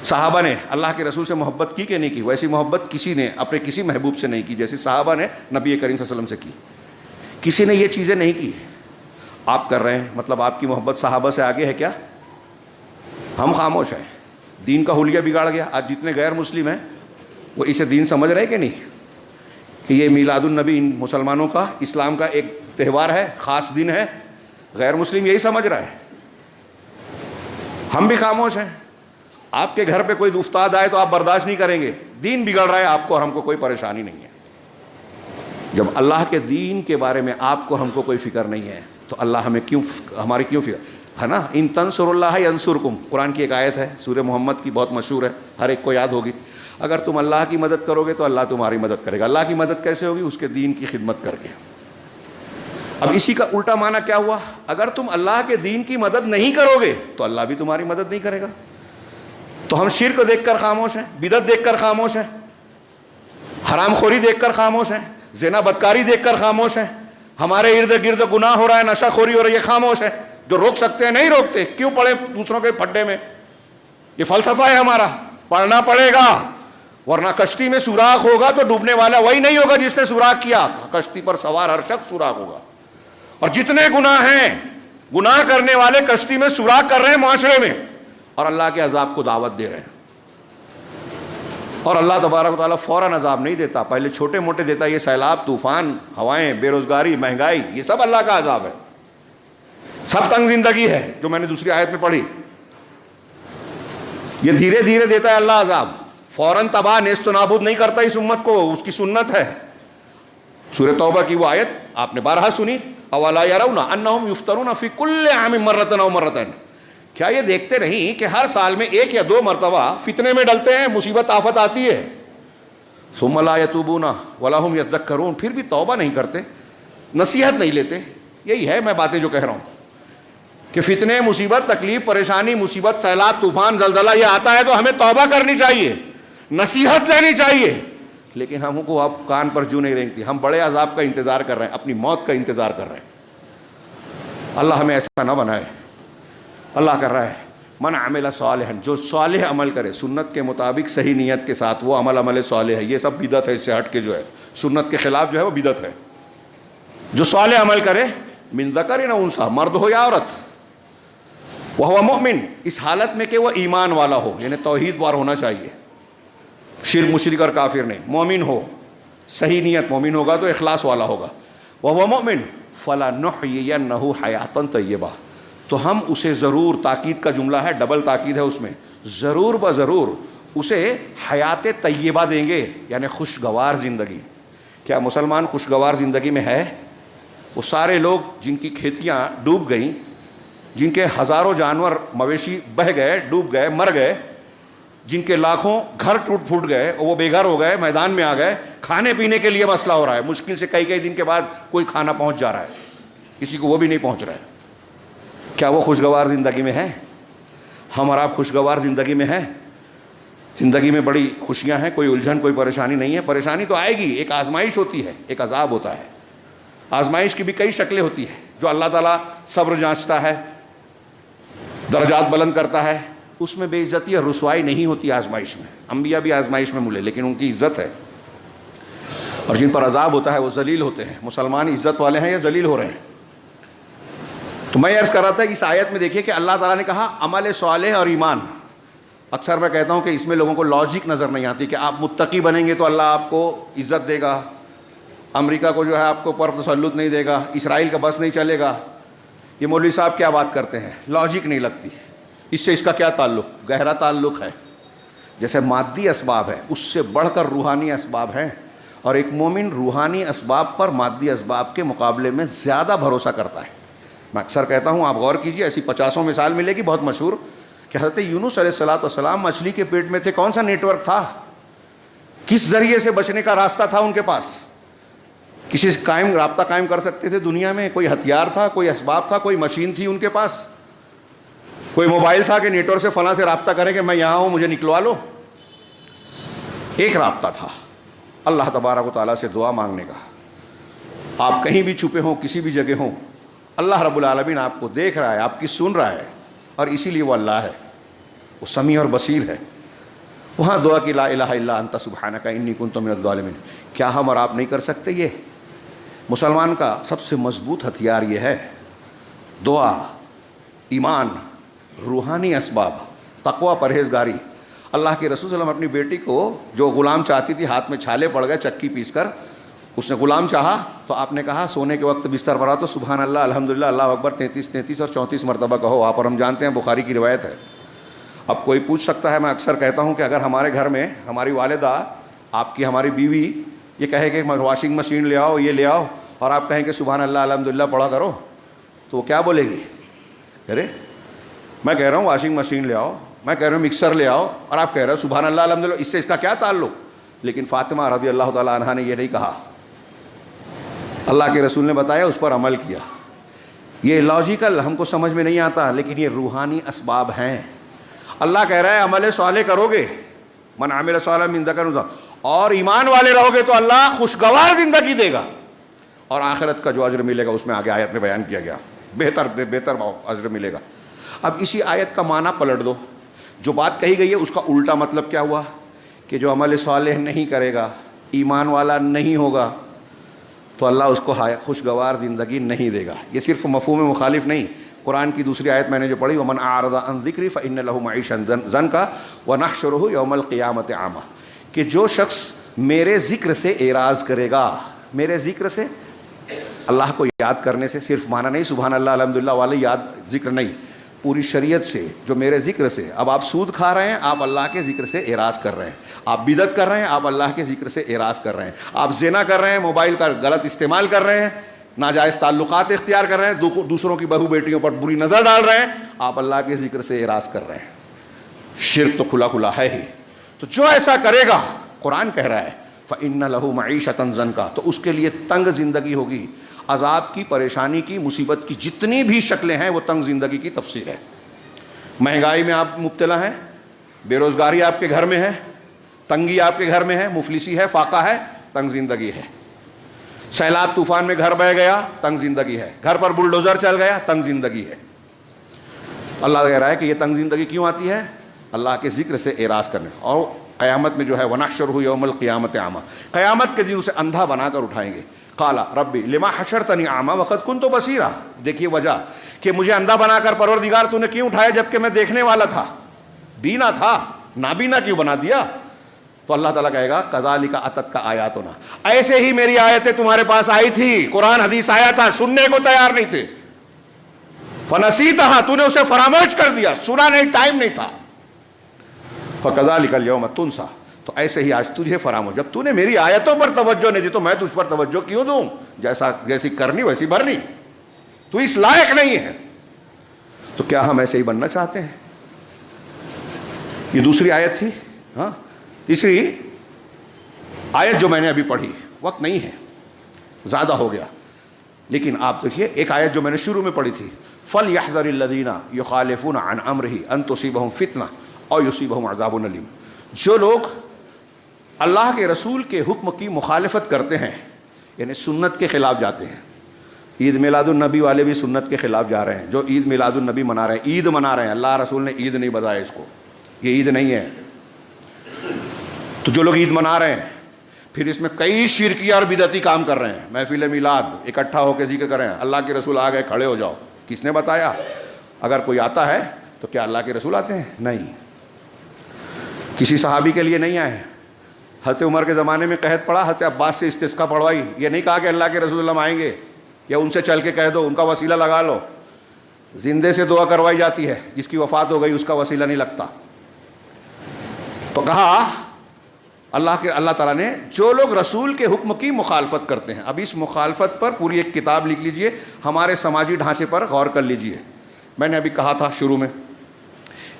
صحابہ نے اللہ کے رسول سے محبت کی کہ نہیں کی؟ ویسی محبت کسی نے اپنے کسی محبوب سے نہیں کی جیسے صحابہ نے نبی کریم صلی اللہ علیہ وسلم سے کی۔ کسی نے یہ چیزیں نہیں کی، آپ کر رہے ہیں، مطلب آپ کی محبت صحابہ سے آگے ہے کیا؟ ہم خاموش ہیں، دین کا حلیہ بگاڑ گیا۔ آج جتنے غیر مسلم ہیں وہ اسے دین سمجھ رہے کہ نہیں، کہ یہ میلاد النبی مسلمانوں کا، اسلام کا ایک تہوار ہے، خاص دن ہے؟ غیر مسلم یہی سمجھ رہا ہے۔ ہم بھی خاموش ہیں۔ آپ کے گھر پہ کوئی استاد آئے تو آپ برداشت نہیں کریں گے، دین بگڑ رہا ہے، آپ کو اور ہم کو کوئی پریشانی نہیں ہے۔ جب اللہ کے دین کے بارے میں آپ کو، ہم کو کوئی فکر نہیں ہے تو اللہ ہمیں ہماری کیوں فکر ہے نا؟ ان تنصر اللہ ینصرکم، قرآن کی ایک آیت ہے، سورہ محمد کی، بہت مشہور ہے، ہر ایک کو یاد ہوگی۔ اگر تم اللہ کی مدد کرو گے تو اللہ تمہاری مدد کرے گا۔ اللہ کی مدد کیسے ہوگی؟ اس کے دین کی خدمت کر کے۔ اب اسی کا الٹا معنی کیا ہوا؟ اگر تم اللہ کے دین کی مدد نہیں کرو گے تو اللہ بھی تمہاری مدد نہیں کرے گا۔ تو ہم شرک دیکھ کر خاموش ہیں، بدعت دیکھ کر خاموش ہیں، حرام خوری دیکھ کر خاموش ہیں، زنا بدکاری دیکھ کر خاموش ہیں، ہمارے ارد گرد گناہ ہو رہا ہے، نشہ خوری ہو رہی ہے، خاموش ہے۔ جو روک سکتے ہیں نہیں روکتے، کیوں پڑے دوسروں کے پھڈے میں؟ یہ فلسفہ ہے ہمارا، پڑھنا پڑے گا، ورنہ کشتی میں سوراخ ہوگا تو ڈوبنے والا وہی نہیں ہوگا جس نے سوراخ کیا، کشتی پر سوار ہر شخص سوراخ ہوگا. اور جتنے گناہ ہیں، گناہ کرنے والے کشتی میں سوراخ کر رہے ہیں معاشرے میں، اور اللہ کے عذاب کو دعوت دے رہے ہیں. اور اللہ تبارک و تعالیٰ فوراً عذاب نہیں دیتا، پہلے چھوٹے موٹے دیتا. یہ سیلاب، طوفان، ہوائیں، بے روزگاری، مہنگائی، یہ سب اللہ کا عذاب ہے، سب تنگ زندگی ہے جو میں نے دوسری آیت میں پڑھی. یہ دھیرے دھیرے دیتا ہے اللہ عذاب، فوراً تباہ نیست و نابود نہیں کرتا اس امت کو، اس کی سنت ہے. سورہ توبہ کی وہ آیت آپ نے بارہا سنی، اولا یرون انہم یفتنون فی کل عام مرۃ او مرتین. کیا یہ دیکھتے نہیں کہ ہر سال میں ایک یا دو مرتبہ فتنے میں ڈلتے ہیں، مصیبت آفت آتی ہے. ثم لا یتوبون ولا هم یذکرون، پھر بھی توبہ نہیں کرتے، نصیحت نہیں لیتے. یہی ہے میں باتیں جو کہہ رہا ہوں کہ فتنے، مصیبت، تکلیف، پریشانی، مصیبت، سیلاب، طوفان، زلزلہ یہ آتا ہے تو ہمیں توبہ کرنی چاہیے، نصیحت لینی چاہیے. لیکن ہم کو اب کان پر جو نہیں رہتی، ہم بڑے عذاب کا انتظار کر رہے ہیں، اپنی موت کا انتظار کر رہے ہیں. اللہ ہمیں ایسا نہ بنائے. اللہ کر رہا ہے من عمل صالحا، جو صالح عمل کرے سنت کے مطابق صحیح نیت کے ساتھ، وہ عمل صالح ہے. یہ سب بدعت ہے، اس سے ہٹ کے جو ہے سنت کے خلاف جو ہے وہ بدعت ہے. جو صالح عمل کرے من ذکر او انثی، مرد ہو یا عورت، وہو مؤمن، اس حالت میں کہ وہ ایمان والا ہو، یعنی توحید وار ہونا چاہیے، شرک مشرک اور کافر نہیں، مومن ہو، صحیح نیت، مومن ہوگا تو اخلاص والا ہوگا. وہو مؤمن فلنحیینہ حیاۃ طیبہ، تو ہم اسے ضرور، تاکید کا جملہ ہے، ڈبل تاکید ہے اس میں، ضرور بضرور اسے حیات طیبہ دیں گے، یعنی خوشگوار زندگی. کیا مسلمان خوشگوار زندگی میں ہے؟ وہ سارے لوگ جن کی کھیتیاں ڈوب گئیں، جن کے ہزاروں جانور مویشی بہہ گئے، ڈوب گئے، مر گئے، جن کے لاکھوں گھر ٹوٹ پھوٹ گئے اور وہ بے گھر ہو گئے، میدان میں آ گئے، کھانے پینے کے لیے مسئلہ ہو رہا ہے، مشکل سے کئی دن کے بعد کوئی کھانا پہنچ جا رہا ہے، کسی کو وہ بھی نہیں پہنچ رہا ہے. کیا وہ خوشگوار زندگی میں ہے؟ ہم اور آپ خوشگوار زندگی میں ہیں؟ زندگی میں بڑی خوشیاں ہیں، کوئی الجھن، کوئی پریشانی نہیں ہے. پریشانی تو آئے گی، ایک آزمائش ہوتی ہے، ایک عذاب ہوتا ہے. آزمائش کی بھی کئی شکلیں ہوتی ہیں، جو اللہ تعالیٰ صبر جانچتا ہے، درجات بلند کرتا ہے، اس میں بے عزتی اور رسوائی نہیں ہوتی آزمائش میں. انبیاء بھی آزمائش میں ملے لیکن ان کی عزت ہے. اور جن پر عذاب ہوتا ہے وہ ذلیل ہوتے ہیں. مسلمان عزت والے ہیں یا ذلیل ہو رہے ہیں؟ تو میں عرض کر رہا تھا کہ اس آیت میں دیکھیے کہ اللہ تعالیٰ نے کہا عمل صالح اور ایمان. اکثر میں کہتا ہوں کہ اس میں لوگوں کو لاجک نظر نہیں آتی کہ آپ متقی بنیں گے تو اللہ آپ کو عزت دے گا، امریکہ کو جو ہے آپ کو پر تسلط نہیں دے گا، اسرائیل کا بس نہیں چلے گا. یہ مولوی صاحب کیا بات کرتے ہیں، لاجک نہیں لگتی. اس سے اس کا کیا تعلق؟ گہرا تعلق ہے. جیسے مادی اسباب ہے، اس سے بڑھ کر روحانی اسباب ہیں، اور ایک مومن روحانی اسباب پر مادی اسباب کے مقابلے میں زیادہ بھروسہ کرتا ہے. میں اکثر کہتا ہوں، آپ غور کیجئے، ایسی 50 مثال ملے گی بہت مشہور، کہ حضرت یونس علیہ السلام مچھلی کے پیٹ میں تھے. کون سا نیٹ ورک تھا؟ کس ذریعے سے بچنے کا راستہ تھا ان کے پاس؟ کسی سے رابطہ قائم کر سکتے تھے دنیا میں؟ کوئی ہتھیار تھا، کوئی اسباب تھا، کوئی مشین تھی ان کے پاس، کوئی موبائل تھا کہ نیٹ ورک سے فلاں سے رابطہ کریں کہ میں یہاں ہوں مجھے نکلوا لو؟ ایک رابطہ تھا، اللہ تبارک و تعالیٰ سے دعا مانگنے کا. آپ کہیں بھی چھپے ہوں، کسی بھی جگہ ہوں، اللہ رب العالمین آپ کو دیکھ رہا ہے، آپ کی سن رہا ہے، اور اسی لیے وہ اللہ ہے، وہ سمیع اور بصیر ہے. وہاں دعا کی لا الہ الا انت سبحانک انی کنت من الظالمین. کیا ہم اور آپ نہیں کر سکتے؟ یہ مسلمان کا سب سے مضبوط ہتھیار یہ ہے، دعا، ایمان، روحانی اسباب، تقوی، پرہیزگاری. اللہ کے رسول صلی اللہ علیہ وسلم اپنی بیٹی کو جو غلام چاہتی تھی، ہاتھ میں چھالے پڑ گئے چکی پیس کر، اس نے غلام چاہا تو آپ نے کہا سونے کے وقت بستر پر آ تو سبحان اللہ، الحمدللہ، اللہ اکبر 33 اور 34 مرتبہ کہو آپ. اور ہم جانتے ہیں بخاری کی روایت ہے. اب کوئی پوچھ سکتا ہے، میں اکثر کہتا ہوں کہ اگر ہمارے گھر میں ہماری والدہ، آپ کی ہماری بیوی یہ کہے کہ واشنگ مشین لے آؤ، یہ لے آؤ، اور آپ کہیں کہ سبحان اللہ الحمدللہ پڑھا کرو، تو وہ کیا بولے گی؟ ارے میں کہہ رہا ہوں واشنگ مشین لے آؤ، میں کہہ رہا ہوں مکسر لے آؤ، اور آپ کہہ رہے ہو سبحان اللہ الحمدللہ، اس سے اس کا کیا تعلق؟ لیکن فاطمہ رضی اللہ تعالیٰ عنہا نے یہ نہیں کہا، اللہ کے رسول نے بتایا، اس پر عمل کیا. یہ لاجیکل ہم کو سمجھ میں نہیں آتا، لیکن یہ روحانی اسباب ہیں. اللہ کہہ رہا ہے عمل صالح کرو گے، من عمل صالحا من ذکر انثی، اور ایمان والے رہو گے تو اللہ خوشگوار زندگی دے گا، اور آخرت کا جو اجر ملے گا اس میں آگے آیت میں بیان کیا گیا، بہتر اجر ملے گا. اب اسی آیت کا معنی پلٹ دو، جو بات کہی گئی ہے اس کا الٹا مطلب کیا ہوا کہ جو عمل صالح نہیں کرے گا، ایمان والا نہیں ہوگا، تو اللہ اس کو خوشگوار زندگی نہیں دے گا۔ یہ صرف مفہوم مخالف نہیں، قرآن کی دوسری آیت میں نے جو پڑھی، وَمَنْ أَعْرَضَ عَنْ ذِكْرِي فَإِنَّ لَهُ مَعِيشَةً ضَنكًا وَنَحْشُرُهُ يَوْمَ الْقِيَامَةِ أَعْمَىٰ، کہ جو شخص میرے ذکر سے اعراض کرے گا، میرے ذکر سے، اللہ کو یاد کرنے سے صرف معنی نہیں سبحان اللہ الحمدللہ والے یاد ذکر نہیں، پوری شریعت سے، جو میرے ذکر سے، اب آپ سود کھا رہے ہیں، آپ اللہ کے ذکر سے اعراض کر رہے ہیں، آپ بدعت کر رہے ہیں، آپ اللہ کے ذکر سے اعراض کر رہے ہیں، آپ زنا کر رہے ہیں، موبائل کا غلط استعمال کر رہے ہیں، ناجائز تعلقات اختیار کر رہے ہیں، دوسروں کی بہو بیٹیوں پر بری نظر ڈال رہے ہیں، آپ اللہ کے ذکر سے اعراض کر رہے ہیں۔ شرک تو کھلا کھلا ہے ہی۔ تو جو ایسا کرے گا، قرآن کہہ رہا ہے فَإِنَّ لَهُ مَعِيشَةً ضَنكًا، تو اس کے لیے تنگ زندگی ہوگی، عذاب کی، پریشانی کی، مصیبت کی جتنی بھی شکلیں ہیں وہ تنگ زندگی کی تفسیر ہے۔ مہنگائی میں آپ مبتلا ہیں، بے روزگاری آپ کے گھر میں ہے، تنگی آپ کے گھر میں ہے، مفلسی ہے، فاقہ ہے، تنگ زندگی ہے۔ سیلاب طوفان میں گھر بہہ گیا، تنگ زندگی ہے۔ گھر پر بلڈوزر چل گیا، تنگ زندگی ہے۔ اللہ کہہ رہا ہے کہ یہ تنگ زندگی کیوں آتی ہے؟ اللہ کے ذکر سے اعراض کرنے۔ اور قیامت میں جو ہے وَنَحْشُرُهُ يَوْمَ الْقِيَامَةِ أَعْمَىٰ، قیامت کے دن اسے اندھا بنا کر اٹھائیں گے۔ قَالَ رَبِّ لِمَا حَشَرْتَنِي أَعْمَىٰ وَقَدْ كُنتُ بَصِيرًا، دیکھیے وجہ کہ مجھے اندھا بنا کر پروردگار تو نے کیوں اٹھایا جبکہ میں دیکھنے والا تھا، بینا تھا، نابینا کیوں بنا دیا؟ تو اللہ تعالیٰ کہے گا کذالک اتتک آیاتنا، ایسے ہی میری آیتیں تمہارے پاس آئی تھی، قرآن حدیث آیا تھا، سننے کو تیار نہیں تھے، فنسیتھا، تو نے اسے فراموش کر دیا، سنا نہیں، ٹائم نہیں تھا، فکذالک الیوم تنسیٰ، تو ایسے ہی آج تجھے فراموش، جب تو نے میری آیتوں پر توجہ نہیں دی تو میں تجھ پر توجہ کیوں دوں؟ جیسی کرنی ویسی بھرنی، تو اس لائق نہیں ہے۔ تو کیا ہم ایسے ہی بننا چاہتے ہیں؟ یہ دوسری آیت تھی۔ ہاں، تیسری آیت جو میں نے ابھی پڑھی، وقت نہیں ہے، زیادہ ہو گیا، لیکن آپ دیکھیے ایک آیت جو میں نے شروع میں پڑھی تھی، فَلْيَحْذَرِ الَّذِينَ يُخَالِفُونَ عَنْ أَمْرِهِ أَن تُصِيبَهُمْ فِتْنَةٌ أَوْ يُصِيبَهُمْ عَذَابٌ أَلِيمٌ، جو لوگ اللہ کے رسول کے حکم کی مخالفت کرتے ہیں، یعنی سنت کے خلاف جاتے ہیں، عید میلاد النبی والے بھی سنت کے خلاف جا رہے ہیں، جو عید میلاد النبی منا رہے ہیں، عید منا رہے ہیں، اللہ رسول نے عید نہیں بتایا اس کو، یہ عید نہیں ہے۔ تو جو لوگ عید منا رہے ہیں، پھر اس میں کئی شرکی اور بدعتی کام کر رہے ہیں، محفل میلاد اکٹھا ہو کے ذکر کر رہے ہیں، اللہ کے رسول آ گئے کھڑے ہو جاؤ، کس نے بتایا؟ اگر کوئی آتا ہے تو کیا اللہ کے رسول آتے ہیں؟ نہیں، کسی صحابی کے لیے نہیں آئے۔ حضرت عمر کے زمانے میں قحط پڑا، حضرت عباس سے استسقا پڑھوائی، یہ نہیں کہا کہ اللہ کے رسول اللہ آئیں گے یا ان سے چل کے کہہ دو، ان کا وسیلہ لگا لو، زندے سے دعا کروائی جاتی ہے، جس کی وفات ہو گئی اس کا وسیلہ نہیں لگتا۔ تو کہا اللہ تعالیٰ نے جو لوگ رسول کے حکم کی مخالفت کرتے ہیں، اب اس مخالفت پر پوری ایک کتاب لکھ لیجئے، ہمارے سماجی ڈھانچے پر غور کر لیجئے۔ میں نے ابھی کہا تھا شروع میں،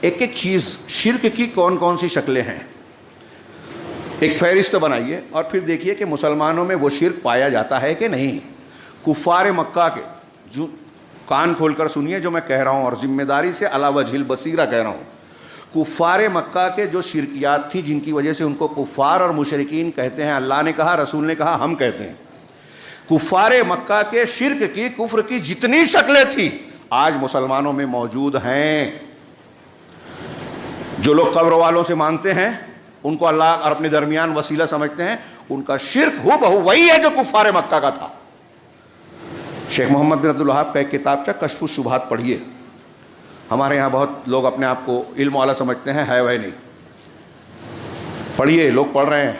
ایک ایک چیز شرک کی کون کون سی شکلیں ہیں، ایک فہرست بنائیے اور پھر دیکھیے کہ مسلمانوں میں وہ شرک پایا جاتا ہے کہ نہیں۔ کفار مکہ کے، جو کان کھول کر سنیے جو میں کہہ رہا ہوں اور ذمہ داری سے علی وجہ البصیرہ کہہ رہا ہوں، کفار مکہ کے جو شرکیات تھی جن کی وجہ سے ان کو کفار اور مشرکین کہتے ہیں، اللہ نے کہا، رسول نے کہا، ہم کہتے ہیں، کفار مکہ کے شرک کی، کفر کی جتنی شکلیں تھیں آج مسلمانوں میں موجود ہیں۔ جو لوگ قبر والوں سے مانگتے ہیں، ان کو اللہ اور اپنے درمیان وسیلہ سمجھتے ہیں، ان کا شرک ہو بہو وہی ہے جو کفار مکہ کا تھا۔ شیخ محمد بن عبد الوہاب کا ایک کتاب کشف الشبہات پڑھیے، ہمارے یہاں بہت لوگ اپنے آپ کو علم والا سمجھتے ہیں، ہے وہ نہیں، پڑھیے، لوگ پڑھ رہے ہیں۔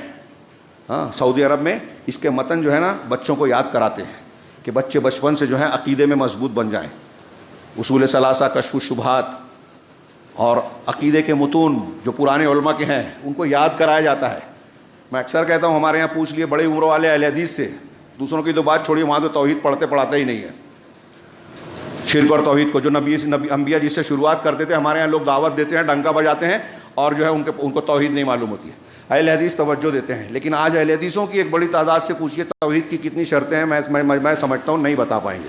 ہاں، سعودی عرب میں اس کے متن جو ہے نا بچوں کو یاد کراتے ہیں کہ بچے بچپن سے جو ہے عقیدے میں مضبوط بن جائیں۔ اصول ثلاثہ، کشف الشبہات اور عقیدے کے متون جو پرانے علماء کے ہیں ان کو یاد کرایا جاتا ہے۔ میں اکثر کہتا ہوں ہمارے یہاں پوچھ لیے بڑی عمر والے اہل حدیث سے، دوسروں کی تو بات چھوڑیے، وہاں تو توحید پڑھاتے ہی نہیں ہے، شرک اور توحید کو، جو نبی انبیاء جس سے شروعات کرتے تھے، ہمارے یہاں لوگ دعوت دیتے ہیں، ڈنکا بجاتے ہیں اور جو ہے ان کو توحید نہیں معلوم ہوتی ہے۔ اہل حدیث توجہ دیتے ہیں، لیکن آج اہل حدیثوں کی ایک بڑی تعداد سے پوچھیے توحید کی کتنی شرطیں ہیں، میں سمجھتا ہوں نہیں بتا پائیں گے۔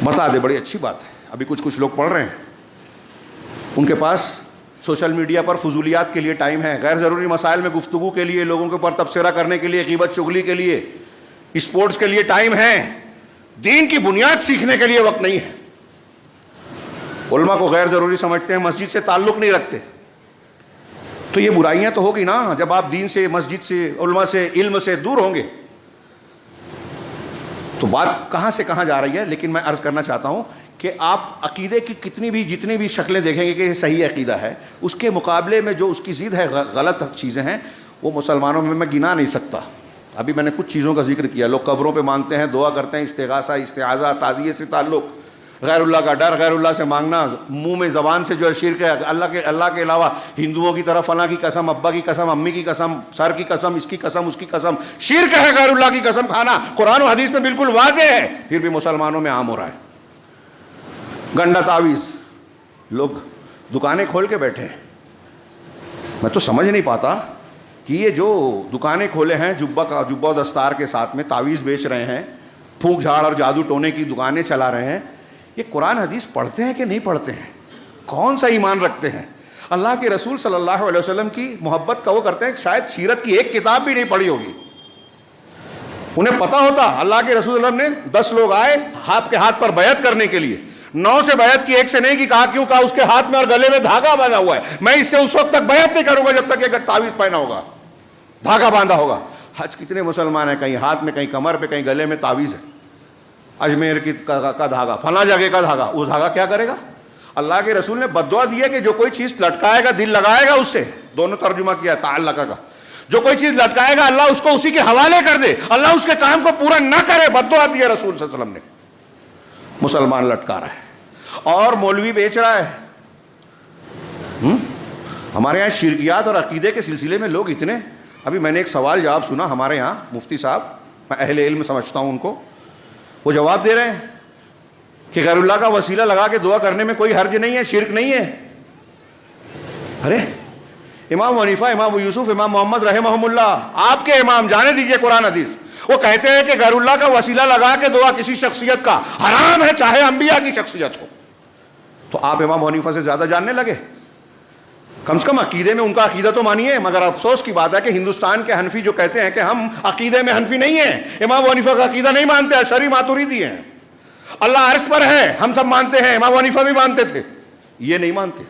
بتا دے، بڑی اچھی بات ہے، ابھی کچھ لوگ پڑھ رہے ہیں، ان کے پاس سوشل میڈیا پر فضولیات کے لیے ٹائم ہے، غیر ضروری مسائل میں گفتگو کے لیے، لوگوں کے اوپر تبصرہ کرنے کے لیے، غیبت چغلی کے لیے، اسپورٹس کے لیے ٹائم ہے، دین کی بنیاد سیکھنے کے لیے وقت نہیں ہے۔ علماء کو غیر ضروری سمجھتے ہیں، مسجد سے تعلق نہیں رکھتے، تو یہ برائیاں تو ہوگی نا جب آپ دین سے، مسجد سے، علماء سے، علم سے دور ہوں گے. تو بات کہاں سے کہاں جا رہی ہے. لیکن میں عرض کرنا چاہتا ہوں کہ آپ عقیدے کی جتنی بھی شکلیں دیکھیں گے کہ یہ صحیح عقیدہ ہے، اس کے مقابلے میں جو اس کی ضد ہے، غلط چیزیں ہیں، وہ مسلمانوں میں گنا نہیں سکتا. ابھی میں نے کچھ چیزوں کا ذکر کیا. لوگ قبروں پہ مانگتے ہیں، دعا کرتے ہیں، استغاثہ، استعاذہ، تعزیے سے تعلق، غیر اللہ کا ڈر، غیر اللہ سے مانگنا، منہ میں زبان سے جو ہے شرک ہے. اللہ کے علاوہ ہندوؤں کی طرف فلاں کی قسم، ابا کی قسم، امی کی قسم، سر کی قسم، اس کی قسم، اس کی قسم، شرک ہے غیر اللہ کی قسم کھانا. قرآن و حدیث میں بالکل واضح ہے، پھر بھی مسلمانوں میں عام ہو رہا ہے. گنڈا تعویذ، لوگ دکانیں کھول کے بیٹھے ہیں. میں تو سمجھ نہیں پاتا کہ یہ جو دکانیں کھولے ہیں جبہ و دستار کے ساتھ میں تعویذ بیچ رہے ہیں، پھونک جھاڑ اور جادو ٹونے کی دکانیں چلا رہے ہیں، یہ قرآن حدیث پڑھتے ہیں کہ نہیں پڑھتے ہیں؟ کون سا ایمان رکھتے ہیں؟ اللہ کے رسول صلی اللہ علیہ وسلم کی محبت کا وہ کرتے ہیں، شاید سیرت کی ایک کتاب بھی نہیں پڑھی ہوگی. انہیں پتہ ہوتا اللہ کے رسول صلی اللہ علیہ وسلم نے 10 لوگ آئے ہاتھ کے ہاتھ پر بیعت کرنے کے لیے، 9 سے بیعت کی، 1 سے نہیں کی. کہا کیوں؟ کہا اس کے ہاتھ میں اور گلے میں دھاگا باندھا ہوا ہے، میں اس سے اس وقت تک بیعت نہیں کروں گا جب تک یہ تعویذ پہنا ہوگا، دھاگا باندھا ہوگا. حج کتنے مسلمان ہیں، کہیں ہاتھ میں، کہیں کمر پہ، کہیں گلے میں تعویذ ہے، اجمیر کا دھاگا، فلاں جگہ کا دھاگا. وہ دھاگا کیا کرے گا؟ اللہ کے رسول نے بددعا دی ہے کہ جو کوئی چیز لٹکائے گا، دل لگائے گا اس سے، دونوں ترجمہ کیا تعلق کا، جو کوئی چیز لٹکائے گا اللہ اس کو اسی کے حوالے کر دے، اللہ اس کے کام کو پورا نہ کرے. بددعا دی ہے رسول صلی اللہ علیہ وسلم نے. مسلمان لٹکا رہا ہے اور مولوی بیچ رہا ہے. ہمارے یہاں شرکیات اور عقیدے کے سلسلے میں لوگ اتنے. ابھی میں نے ایک سوال جواب سنا ہمارے یہاں مفتی صاحب، میں اہل علم سمجھتا ہوں ان کو، وہ جواب دے رہے ہیں کہ غیر اللہ کا وسیلہ لگا کے دعا کرنے میں کوئی حرج نہیں ہے، شرک نہیں ہے. ارے امام حنیفہ، امام یوسف، امام محمد رحمہم اللہ، آپ کے امام، جانے دیجئے قرآن حدیث، وہ کہتے ہیں کہ غیر اللہ کا وسیلہ لگا کے دعا کسی شخصیت کا حرام ہے، چاہے انبیاء کی شخصیت ہو. تو آپ امام حنیفہ سے زیادہ جاننے لگے. کم سے کم عقیدے میں ان کا عقیدہ تو مانیے. مگر افسوس کی بات ہے کہ ہندوستان کے حنفی جو کہتے ہیں کہ ہم عقیدے میں حنفی نہیں ہیں، امام حنیفہ کا عقیدہ نہیں مانتے، اشعری ماتریدی ہیں. اللہ عرش پر ہے ہم سب مانتے ہیں، امام حنیفہ بھی مانتے تھے، یہ نہیں مانتے.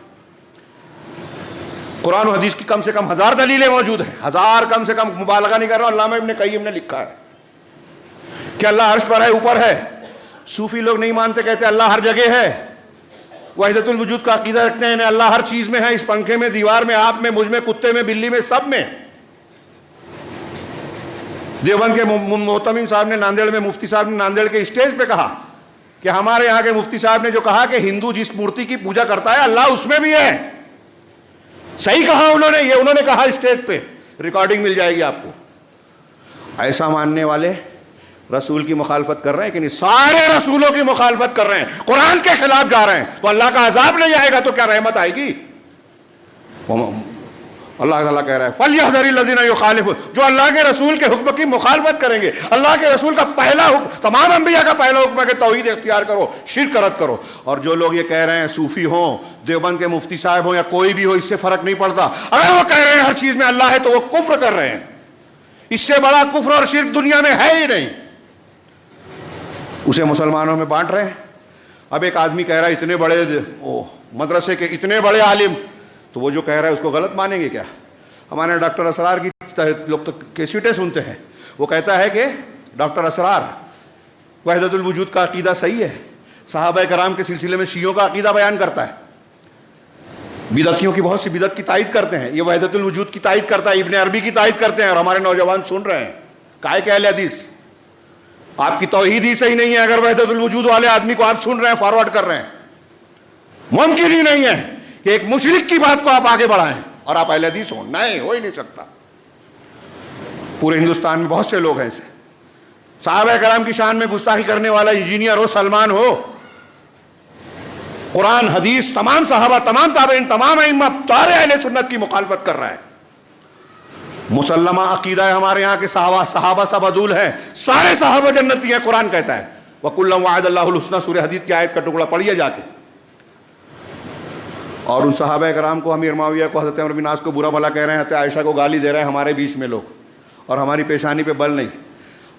قرآن و حدیث کی کم سے کم 1000 دلیلیں موجود ہیں، 1000، کم سے کم، مبالغہ نہیں کر رہا ہوں. علامہ ابن قیم نے لکھا ہے کہ اللہ عرش پر ہے، اوپر ہے. صوفی لوگ نہیں مانتے، کہتے اللہ ہر جگہ ہے. وحدت الوجود کا عقیدہ رکھتے ہیں، اللہ ہر چیز میں ہے، اس پنکھے میں، دیوار میں، آپ میں، مجھ میں، کتے میں، بلی میں، سب میں. دیوبند کے محتمم صاحب نے ناندیڑ میں، مفتی صاحب نے ناندیڑ کے اسٹیج پہ کہا کہ ہمارے یہاں کے مفتی صاحب نے جو کہا کہ ہندو جس مورتی کی پوجا کرتا ہے اللہ اس میں بھی ہے. صحیح کہا انہوں نے، یہ انہوں نے کہا اسٹیج پہ، ریکارڈنگ مل جائے گی آپ کو. ایسا ماننے والے رسول کی مخالفت کر رہے ہیں کہ نہیں؟ سارے رسولوں کی مخالفت کر رہے ہیں، قرآن کے خلاف جا رہے ہیں. تو اللہ کا عذاب نہیں آئے گا تو کیا رحمت آئے گی؟ اللہ تعالیٰ کہہ رہا ہے فَلْيَحْذَرِ الَّذِينَ يُخَالِفُونَ، جو اللہ کے رسول کے حکم کی مخالفت کریں گے. اللہ کے رسول کا پہلا حکم، تمام انبیاء کا پہلا حکم ہے کہ توحید اختیار کرو، شرک رد کرو. اور جو لوگ یہ کہہ رہے ہیں، صوفی ہوں، دیوبند کے مفتی صاحب ہوں، یا کوئی بھی ہو، اس سے فرق نہیں پڑتا، اگر وہ کہہ رہے ہیں ہر چیز میں اللہ ہے تو وہ کفر کر رہے ہیں. اس سے بڑا کفر اور شرک دنیا میں ہے ہی نہیں. اسے مسلمانوں میں بانٹ رہے ہیں. اب ایک آدمی کہہ رہا ہے اتنے بڑے مدرسے کے اتنے بڑے عالم، تو وہ جو کہہ رہا ہے اس کو غلط مانیں گے کیا؟ ہمارے ڈاکٹر اسرار کی لوگ تو کیسٹیں سنتے ہیں، وہ کہتا ہے کہ ڈاکٹر اسرار وحدت الوجود کا عقیدہ صحیح ہے، صحابہ کرام کے سلسلے میں شیعوں کا عقیدہ بیان کرتا ہے، بدعتیوں کی بہت سی بدعت کی تائید کرتے ہیں، یہ وحدت الوجود کی تائید کرتا ہے، ابن عربی کی تائید کرتے ہیں. اور ہمارے نوجوان سن رہے ہیں، کائے کہ اہل حدیث آپ کی توحید ہی صحیح نہیں ہے اگر وحدت الوجود والے آدمی کو آپ سن رہے ہیں، فارورڈ کر رہے ہیں. ممکن ہی نہیں ہے کہ ایک مشرک کی بات کو آپ آگے بڑھائیں اور آپ اہل حدیث ہوں. نہیں، ہو ہی نہیں سکتا. پورے ہندوستان میں بہت سے لوگ ہیں ایسے. صحابہ کرام کی شان میں گستاخی کرنے والا انجینئر ہو، سلمان ہو، قرآن حدیث، تمام صحابہ، تمام تابعین، تمام ائمہ، سارے اہل سنت کی مخالفت کر رہا ہے. مسلمہ عقیدہ ہے ہمارے یہاں کے صحابہ سب عدول ہیں، سارے صحابہ جنتی ہیں، قرآن کہتا ہے. وَكُلًّا وَعَدَ اللَّهُ الْحُسْنَى، سورہ حدید کی آیت کا ٹکڑا پڑھیے جا کے. اور ان صحابہ کرام کو، امیر معاویہ کو، حضرت عمرو بن عاص کو برا بھلا کہہ رہے ہیں، حضرت عائشہ کو گالی دے رہے ہیں ہمارے بیچ میں لوگ، اور ہماری پیشانی پہ بل نہیں.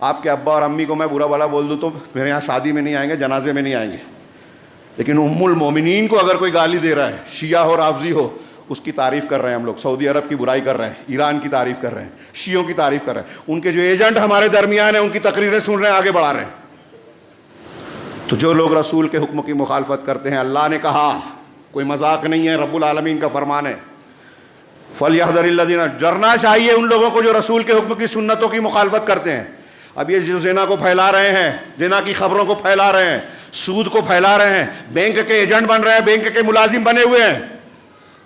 آپ کے ابا اور امی کو میں برا بھلا بول دوں تو میرے یہاں شادی میں نہیں آئیں گے، جنازے میں نہیں آئیں گے. لیکن ام المومنین کو اگر کوئی گالی دے رہا ہے، شیعہ ہو، رافضی ہو، اس کی تعریف کر رہے ہیں ہم لوگ، سعودی عرب کی برائی کر رہے ہیں، ایران کی تعریف کر رہے ہیں، شیعوں کی تعریف کر رہے ہیں، ان کے جو ایجنٹ ہمارے درمیان ہیں ان کی تقریریں سن رہے ہیں، آگے بڑھا رہے ہیں۔ تو جو لوگ رسول کے حکم کی مخالفت کرتے ہیں، اللہ نے کہا، کوئی مذاق نہیں ہے، رب العالمین کا فرمان ہے، فَلْيَحْذَرِ الَّذِينَ، ڈرنا چاہیے ان لوگوں کو جو رسول کے حکم کی سنتوں کی مخالفت کرتے ہیں۔ اب یہ جو زنا کو پھیلا رہے ہیں، زنا کی خبروں کو پھیلا رہے ہیں، سود کو پھیلا رہے ہیں، بینک کے ایجنٹ بن رہے ہیں، بینک کے ملازم بنے ہوئے ہیں،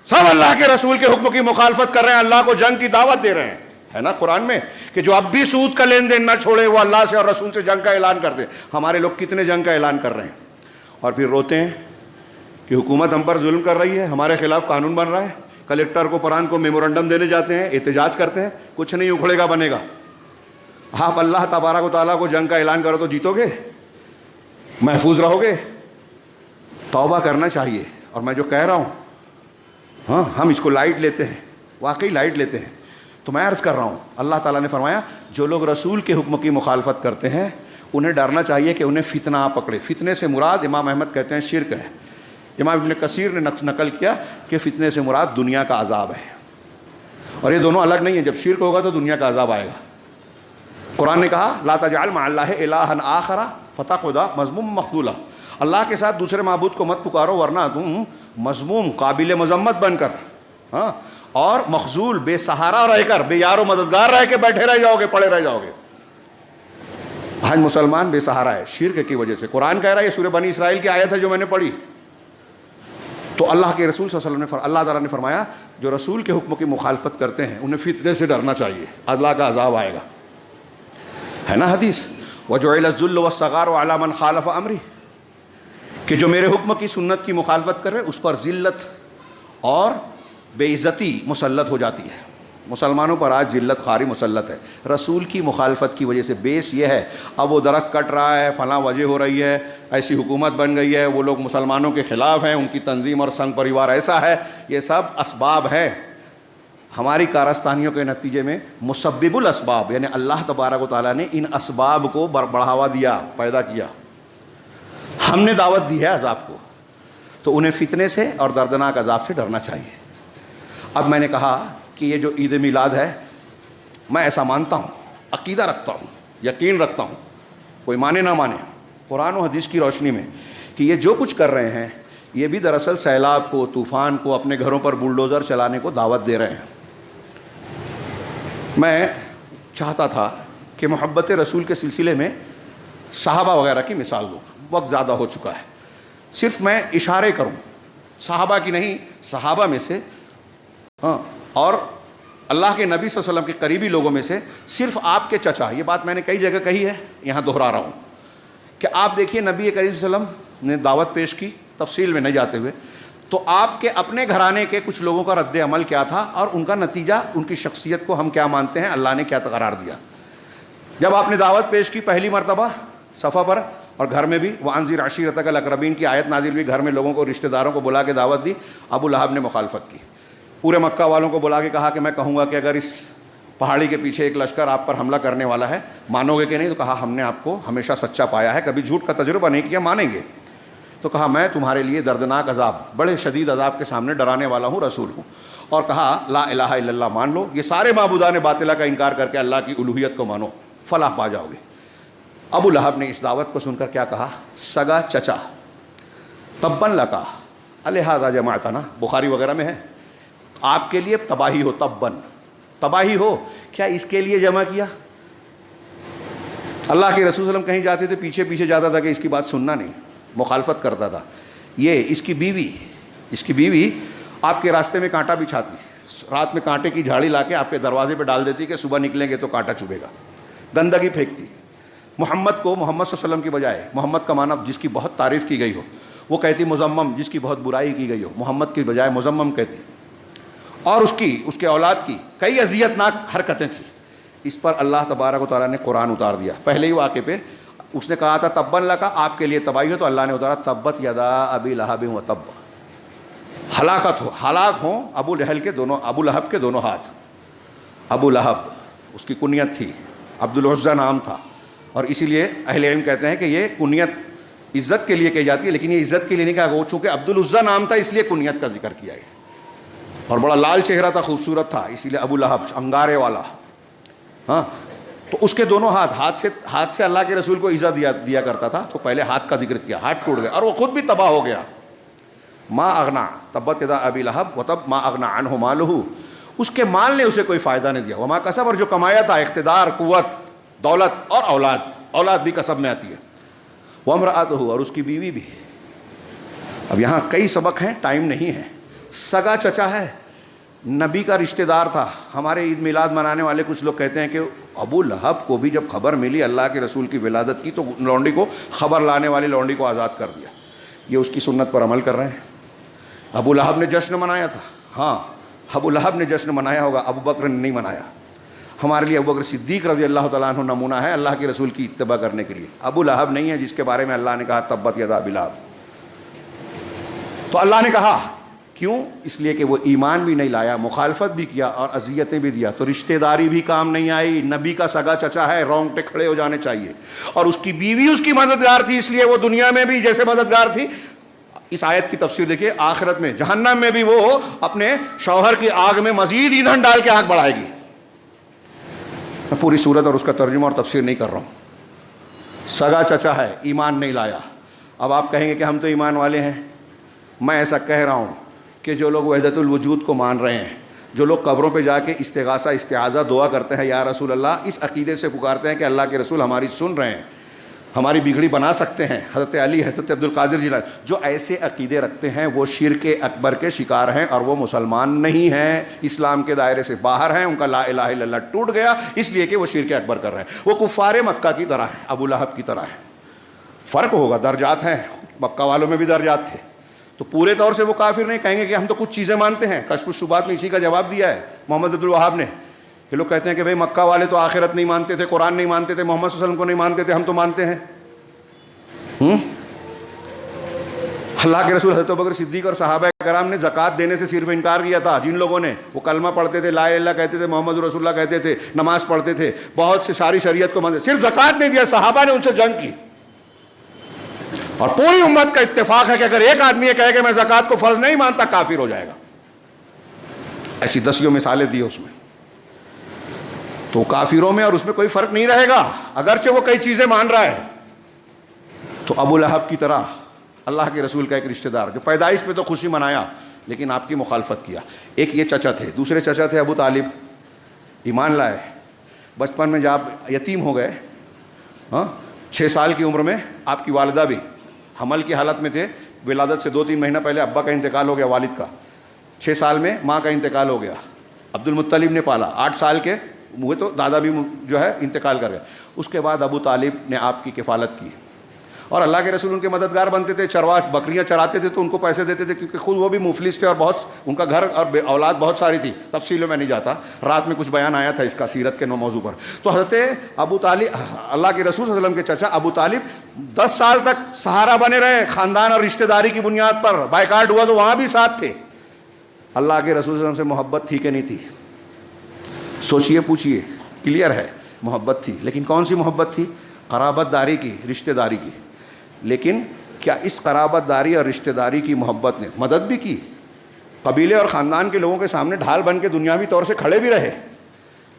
سب اللہ کے رسول کے حکم کی مخالفت کر رہے ہیں، اللہ کو جنگ کی دعوت دے رہے ہیں۔ ہے نا قرآن میں کہ جو اب بھی سود کا لین دین نہ چھوڑے وہ اللہ سے اور رسول سے جنگ کا اعلان کر دے۔ ہمارے لوگ کتنے جنگ کا اعلان کر رہے ہیں اور پھر روتے ہیں کہ حکومت ہم پر ظلم کر رہی ہے، ہمارے خلاف قانون بن رہا ہے، کلکٹر کو پران کو میمورنڈم دینے جاتے ہیں، احتجاج کرتے ہیں، کچھ نہیں اکھڑے گا بنے گا۔ آپ اللہ تبارک و تعالیٰ کو جنگ کا اعلان کرو تو جیتو گے، محفوظ رہو گے۔ توبہ کرنا چاہیے۔ اور میں جو کہہ رہا ہوں، ہاں ہم اس کو لائٹ لیتے ہیں، واقعی لائٹ لیتے ہیں۔ تو میں عرض کر رہا ہوں، اللہ تعالیٰ نے فرمایا جو لوگ رسول کے حکم کی مخالفت کرتے ہیں انہیں ڈرنا چاہیے کہ انہیں فتنہ آ پکڑے۔ فتنے سے مراد امام احمد کہتے ہیں شرک ہے، امام ابن کثیر نے نقل کیا کہ فتنے سے مراد دنیا کا عذاب ہے، اور یہ دونوں الگ نہیں ہیں۔ جب شرک ہوگا تو دنیا کا عذاب آئے گا۔ قرآن نے کہا لا تجعل مع اللہ الہا آخر فتقعد مذموما مخذولا، اللہ کے ساتھ دوسرے معبود کو مت پکارو ورنہ تم مذموم، قابل مذمت بن کر، ہاں، اور مخذول، بے سہارا رہ کر، بے یار و مددگار رہ کے بیٹھے رہ جاؤ گے، پڑے رہ جاؤ گے۔ آج مسلمان بے سہارا ہے شرک کی وجہ سے۔ قرآن کہہ رہا ہے، یہ سورہ بنی اسرائیل کی آیت ہے جو میں نے پڑھی۔ تو اللہ کے رسول صلی اللہ علیہ وسلم نے اللہ تعالیٰ نے فرمایا جو رسول کے حکم کی مخالفت کرتے ہیں انہیں فتنے سے ڈرنا چاہیے، اللہ کا عذاب آئے گا۔ ہے نا حدیث وَجُعِلَ الذُّلُّ وَالصَّغَارُ عَلَىٰ مَنْ خَالَفَ أَمْرِي، کہ جو میرے حکم کی سنت کی مخالفت کرے اس پر ذلت اور بے عزتی مسلط ہو جاتی ہے۔ مسلمانوں پر آج ذلت خواری مسلط ہے رسول کی مخالفت کی وجہ سے۔ بیس یہ ہے اب وہ درخت کٹ رہا ہے، فلاں وجہ ہو رہی ہے، ایسی حکومت بن گئی ہے، وہ لوگ مسلمانوں کے خلاف ہیں، ان کی تنظیم اور سنگ پریوار ایسا ہے، یہ سب اسباب ہے ہماری کارستانیوں کے نتیجے میں۔ مسبب الاسباب یعنی اللہ تبارک و تعالیٰ نے ان اسباب کو بڑھاوا دیا، پیدا کیا، ہم نے دعوت دی ہے عذاب کو، تو انہیں فتنے سے اور دردناک عذاب سے ڈرنا چاہیے۔ اب میں نے کہا کہ یہ جو عید میلاد ہے، میں ایسا مانتا ہوں، عقیدہ رکھتا ہوں، یقین رکھتا ہوں، کوئی مانے نہ مانے، قرآن و حدیث کی روشنی میں، کہ یہ جو کچھ کر رہے ہیں یہ بھی دراصل سیلاب کو، طوفان کو، اپنے گھروں پر بلڈوزر چلانے کو دعوت دے رہے ہیں۔ میں چاہتا تھا کہ محبت رسول کے سلسلے میں صحابہ وغیرہ کی مثال دوں، وقت زیادہ ہو چکا ہے، صرف میں اشارے کروں، صحابہ کی نہیں، صحابہ میں سے، ہاں، اور اللہ کے نبی صلی اللہ علیہ وسلم کے قریبی لوگوں میں سے صرف آپ کے چچا، یہ بات میں نے کئی جگہ کہی ہے، یہاں دہرا رہا ہوں، کہ آپ دیکھیے نبی کریم صلی اللہ علیہ وسلم نے دعوت پیش کی، تفصیل میں نہیں جاتے ہوئے، تو آپ کے اپنے گھرانے کے کچھ لوگوں کا رد عمل کیا تھا اور ان کا نتیجہ، ان کی شخصیت کو ہم کیا مانتے ہیں، اللہ نے کیا قرار دیا۔ جب آپ نے دعوت پیش کی پہلی مرتبہ صفحہ پر، اور گھر میں بھی وَأَنذِرْ عَشِيرَتَكَ الْأَقْرَبِينَ کی آیت نازل ہوئی، گھر میں لوگوں کو، رشتہ داروں کو بلا کے دعوت دی، ابو لہب نے مخالفت کی، پورے مکہ والوں کو بلا کے کہا کہ میں کہوں گا کہ اگر اس پہاڑی کے پیچھے ایک لشکر آپ پر حملہ کرنے والا ہے مانو گے کہ نہیں؟ تو کہا ہم نے آپ کو ہمیشہ سچا پایا ہے، کبھی جھوٹ کا تجربہ نہیں کیا، مانیں گے؟ تو کہا میں تمہارے لیے دردناک عذاب، بڑے شدید عذاب کے سامنے ڈرانے والا ہوں، رسول ہوں، اور کہا لا الہ الا اللہ مان لو، یہ سارے معبودان باطلہ کا انکار کر کے اللہ کی الوہیت کو مانو، فلاح پا جاؤ گے۔ ابو لہب نے اس دعوت کو سن کر کیا کہا؟ سگا چچا، تبا لکا الہذا جمعتنا، بخاری وغیرہ میں ہے، آپ کے لیے تباہی ہو، تبن، تباہی ہو، کیا اس کے لیے جمع کیا؟ اللہ کے رسول صلی اللہ علیہ وسلم کہیں جاتے تھے پیچھے پیچھے جاتا تھا کہ اس کی بات سننا نہیں، مخالفت کرتا تھا۔ یہ اس کی بیوی آپ کے راستے میں کانٹا بچھاتی، رات میں کانٹے کی جھاڑی لا کے آپ کے دروازے پہ ڈال دیتی کہ صبح نکلیں گے تو کانٹا چبھے گا، گندگی پھینکتی۔ محمد کو محمد صلی اللہ علیہ وسلم کی بجائے، محمد کا معنی جس کی بہت تعریف کی گئی ہو، وہ کہتی مزمم، جس کی بہت برائی کی گئی ہو، محمد کی بجائے مزمم کہتی۔ اور اس کے اولاد کی کئی اذیت ناک حرکتیں تھیں، اس پر اللہ تبارک و تعالیٰ نے قرآن اتار دیا۔ پہلے ہی واقعے پہ اس نے کہا تھا تبا لکا، آپ کے لیے تباہی ہو، تو اللہ نے اتارا تبت یدا ابی لہب و تب، ہلاکت ہو، ہلاک ہوں ابو لہب کے دونوں ہاتھ۔ ابو لہب اس کی کنیت تھی، عبد العزیٰ نام تھا، اور اسی لیے اہل علم کہتے ہیں کہ یہ کنیت عزت کے لیے کہی جاتی ہے، لیکن یہ عزت کے لیے نہیں کہا، وہ چونکہ عبد العزیٰ نام تھا اس لیے کنیت کا ذکر کیا گیا۔ اور بڑا لال چہرہ تھا، خوبصورت تھا، اسی لیے ابو لہب انگارے والا. ہاں تو اس کے دونوں ہاتھ سے اللہ کے رسول کو ایذا دیا کرتا تھا. تو پہلے ہاتھ کا ذکر کیا، ہاتھ ٹوٹ گیا اور وہ خود بھی تباہ ہو گیا. ما اغنا تبت یدا ابی لہب وتب ما اغنا عنہ مالہ، اس کے مال نے اسے کوئی فائدہ نہیں دیا. وما کسب، اور جو کمایا تھا، اقتدار، قوت، دولت اور اولاد بھی کسب میں آتی ہے. وامرأتہ، اور اس کی بیوی بھی. اب یہاں کئی سبق ہیں، ٹائم نہیں ہے. سگا چچا ہے، نبی کا رشتہ دار تھا. ہمارے عید میلاد منانے والے کچھ لوگ کہتے ہیں کہ ابو لہب کو بھی جب خبر ملی اللہ کے رسول کی ولادت کی تو لونڈی کو، خبر لانے والی لونڈی کو آزاد کر دیا. یہ اس کی سنت پر عمل کر رہے ہیں. ابو لہب نے جشن منایا تھا، ہاں ابو لہب نے جشن منایا ہوگا، ابو بکر نے نہیں منایا. ہمارے لیے ابو بکر صدیق رضی اللہ تعالیٰ عنہ نمونہ ہے اللہ کے رسول کی اتباع کرنے کے لیے. ابو لہب نہیں ہے جس کے بارے میں اللہ نے کہا تبت یدا ابی لہب. تو اللہ نے کہا کیوں؟ اس لیے کہ وہ ایمان بھی نہیں لایا، مخالفت بھی کیا اور اذیتیں بھی دیا. تو رشتہ داری بھی کام نہیں آئی. نبی کا سگا چچا ہے، رونگٹے کھڑے ہو جانے چاہیے. اور اس کی بیوی اس کی مددگار تھی، اس لیے وہ دنیا میں بھی جیسے مددگار تھی. اس آیت کی تفسیر دیکھیے، آخرت میں جہنم میں بھی وہ اپنے شوہر کی آگ میں مزید ایندھن ڈال کے آگ بڑھائے گی. میں پوری صورت اور اس کا ترجمہ اور تفسیر نہیں کر رہا ہوں. سگا چچا ہے، ایمان نہیں لایا. اب آپ کہیں گے کہ ہم تو ایمان والے ہیں. میں ایسا کہہ رہا ہوں کہ جو لوگ وحدت الوجود کو مان رہے ہیں، جو لوگ قبروں پہ جا کے استغاثہ استعاذہ دعا کرتے ہیں یا رسول اللہ، اس عقیدے سے پکارتے ہیں کہ اللہ کے رسول ہماری سن رہے ہیں، ہماری بگڑی بنا سکتے ہیں، حضرت علی، حضرت عبد القادر جیلانی، جو ایسے عقیدے رکھتے ہیں وہ شرک اکبر کے شکار ہیں اور وہ مسلمان نہیں ہیں، اسلام کے دائرے سے باہر ہیں. ان کا لا الہ الا اللہ ٹوٹ گیا اس لیے کہ وہ شرک اکبر کر رہے ہیں. وہ کفار مکہ کی طرح ہیں، ابو لہب کی طرح ہیں. فرق ہوگا، درجات ہیں، مکہ والوں میں بھی درجات تھے. تو پورے طور سے وہ کافر نہیں. کہیں گے کہ ہم تو کچھ چیزیں مانتے ہیں. کشف الشبہات میں اسی کا جواب دیا ہے محمد عبد الوہاب نے. کہ لوگ کہتے ہیں کہ بھئی مکہ والے تو آخرت نہیں مانتے تھے، قرآن نہیں مانتے تھے، محمد صلی اللہ علیہ وسلم کو نہیں مانتے تھے، ہم تو مانتے ہیں. اللہ کے رسول حضرت ابوبکر صدیق اور صحابہ کرام نے زکوٰۃ دینے سے صرف انکار کیا تھا. جن لوگوں نے وہ کلمہ پڑھتے تھے، لا الہ الا اللہ کہتے تھے، محمد رسول اللہ کہتے تھے، نماز پڑھتے تھے، بہت سے ساری شریعت کو مانتے، صرف زکوٰۃ نہیں دیا. صحابہ نے ان سے جنگ کی. اور پوری امت کا اتفاق ہے کہ اگر ایک آدمی یہ کہے کہ میں زکوٰۃ کو فرض نہیں مانتا، کافر ہو جائے گا. ایسی دسیوں مثالیں دی اس میں. تو کافروں میں اور اس میں کوئی فرق نہیں رہے گا اگرچہ وہ کئی چیزیں مان رہا ہے. تو ابو لہب کی طرح اللہ کے رسول کا ایک رشتہ دار جو پیدائش پہ تو خوشی منایا لیکن آپ کی مخالفت کیا. ایک یہ چچا تھے. دوسرے چچا تھے ابو طالب، ایمان لائے. بچپن میں جب یتیم ہو گئے، 6 سال کی عمر میں آپ کی والدہ بھی حمل کی حالت میں تھے. ولادت سے 2-3 مہینہ پہلے ابا کا انتقال ہو گیا، والد کا. 6 سال میں ماں کا انتقال ہو گیا. عبد المطلب نے پالا. 8 سال کے ہوئے تو دادا بھی جو ہے انتقال کر گئے. اس کے بعد ابو طالب نے آپ کی کفالت کی اور اللہ کے رسول ان کے مددگار بنتے تھے. چرواہ بکریاں چراتے تھے تو ان کو پیسے دیتے تھے کیونکہ خود وہ بھی مفلس تھے اور بہت ان کا گھر اور اولاد بہت ساری تھی. تفصیلوں میں نہیں جاتا، رات میں کچھ بیان آیا تھا اس کا سیرت کے موضوع پر. تو حضرت ابو طالب، اللہ کے رسول صلی اللہ علیہ وسلم کے چچا ابو طالب 10 سال تک سہارا بنے رہے خاندان اور رشتہ داری کی بنیاد پر. بائیکاٹ ہوا تو وہاں بھی ساتھ تھے. اللہ کے رسول صلی اللہ علیہ وسلم سے محبت تھی کہ نہیں تھی؟ سوچئے پوچھئے، کلیئر ہے محبت تھی. لیکن کون سی محبت تھی؟ قرابت داری کی، رشتہ داری کی. لیکن کیا اس قرابت داری اور رشتہ داری کی محبت نے مدد بھی کی؟ قبیلے اور خاندان کے لوگوں کے سامنے ڈھال بن کے دنیاوی طور سے کھڑے بھی رہے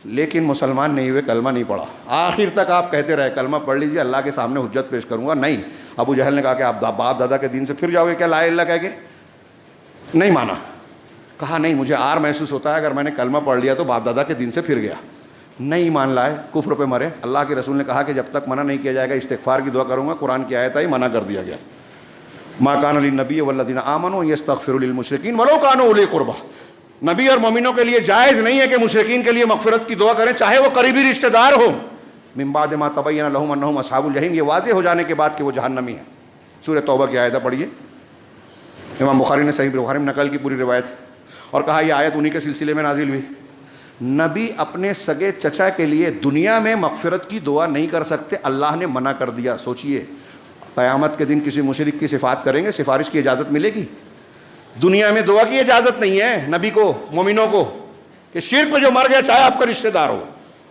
لیکن مسلمان نہیں ہوئے، کلمہ نہیں پڑھا. آخر تک آپ کہتے رہے کلمہ پڑھ لیجئے، اللہ کے سامنے حجت پیش کروں گا. نہیں، ابو جہل نے کہا کہ آپ باپ دادا کے دین سے پھر جاؤ گے کیا لا الہ الا اللہ کہہ کے؟ نہیں مانا. کہا نہیں، مجھے آر محسوس ہوتا ہے اگر میں نے کلمہ پڑھ لیا تو باپ دادا کے دین سے پھر گیا. نہیں مان لائے، کفر پہ مرے. اللہ کے رسول نے کہا کہ جب تک منع نہیں کیا جائے گا استغفار کی دعا کروں گا. قرآن کی آیت آئی، منع کر دیا گیا. ما کان للنبی والذین آمنوا یستغفروا للمشرکین ولو کانوا اولی قربی. نبی اور مومنوں کے لیے جائز نہیں ہے کہ مشرکین کے لیے مغفرت کی دعا کریں چاہے وہ قریبی رشتہ دار ہو. من بعد ما تبین لهم انهم اصحاب الجحیم، یہ واضح ہو جانے کے بعد کہ وہ جہنمی ہیں. سورہ توبہ کی آیت پڑھیے. امام بخاری نے صحیح بخاری میں نقل کی پوری روایت اور کہا یہ آیت انہی کے سلسلے میں نازل ہوئی. نبی اپنے سگے چچا کے لیے دنیا میں مغفرت کی دعا نہیں کر سکتے، اللہ نے منع کر دیا. سوچئے قیامت کے دن کسی مشرک کی صفات کریں گے، سفارش کی اجازت ملے گی؟ دنیا میں دعا کی اجازت نہیں ہے نبی کو، مومنوں کو، کہ شرک پہ جو مر گیا چاہے آپ کا رشتہ دار ہو،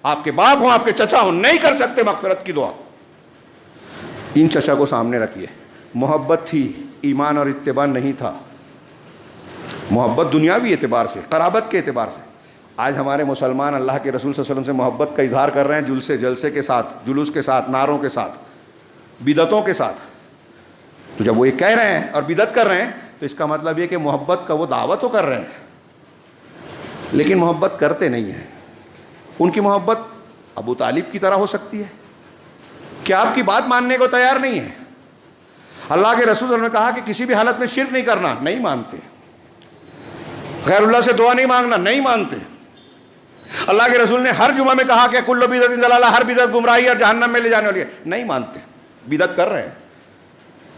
آپ کے باپ ہوں، آپ کے چچا ہوں، نہیں کر سکتے مغفرت کی دعا. ان چچا کو سامنے رکھیے. محبت تھی، ایمان اور اتباع نہیں تھا. محبت دنیاوی اعتبار سے، قرابت کے اعتبار سے۔ آج ہمارے مسلمان اللہ کے رسول صلی اللہ علیہ وسلم سے محبت کا اظہار کر رہے ہیں جلسے کے ساتھ، جلوس کے ساتھ، نعروں کے ساتھ، بدعتوں کے ساتھ۔ تو جب وہ یہ کہہ رہے ہیں اور بدعت کر رہے ہیں تو اس کا مطلب یہ کہ محبت کا وہ دعویٰ تو کر رہے ہیں لیکن محبت کرتے نہیں ہیں۔ ان کی محبت ابو طالب کی طرح ہو سکتی ہے کہ آپ کی بات ماننے کو تیار نہیں ہے۔ اللہ کے رسول صلی اللہ علیہ وسلم نے کہا کہ کسی بھی حالت میں شرک نہیں کرنا، نہیں مانتے۔ غیر اللہ سے دعا نہیں مانگنا، نہیں مانتے۔ اللہ کے رسول نے ہر جمعہ میں کہا کہ کل بدعت ضلالہ، ہر بدعت گمراہی اور جہنم میں لے جانے والی ہے، نہیں مانتے، بدعت کر رہے ہیں۔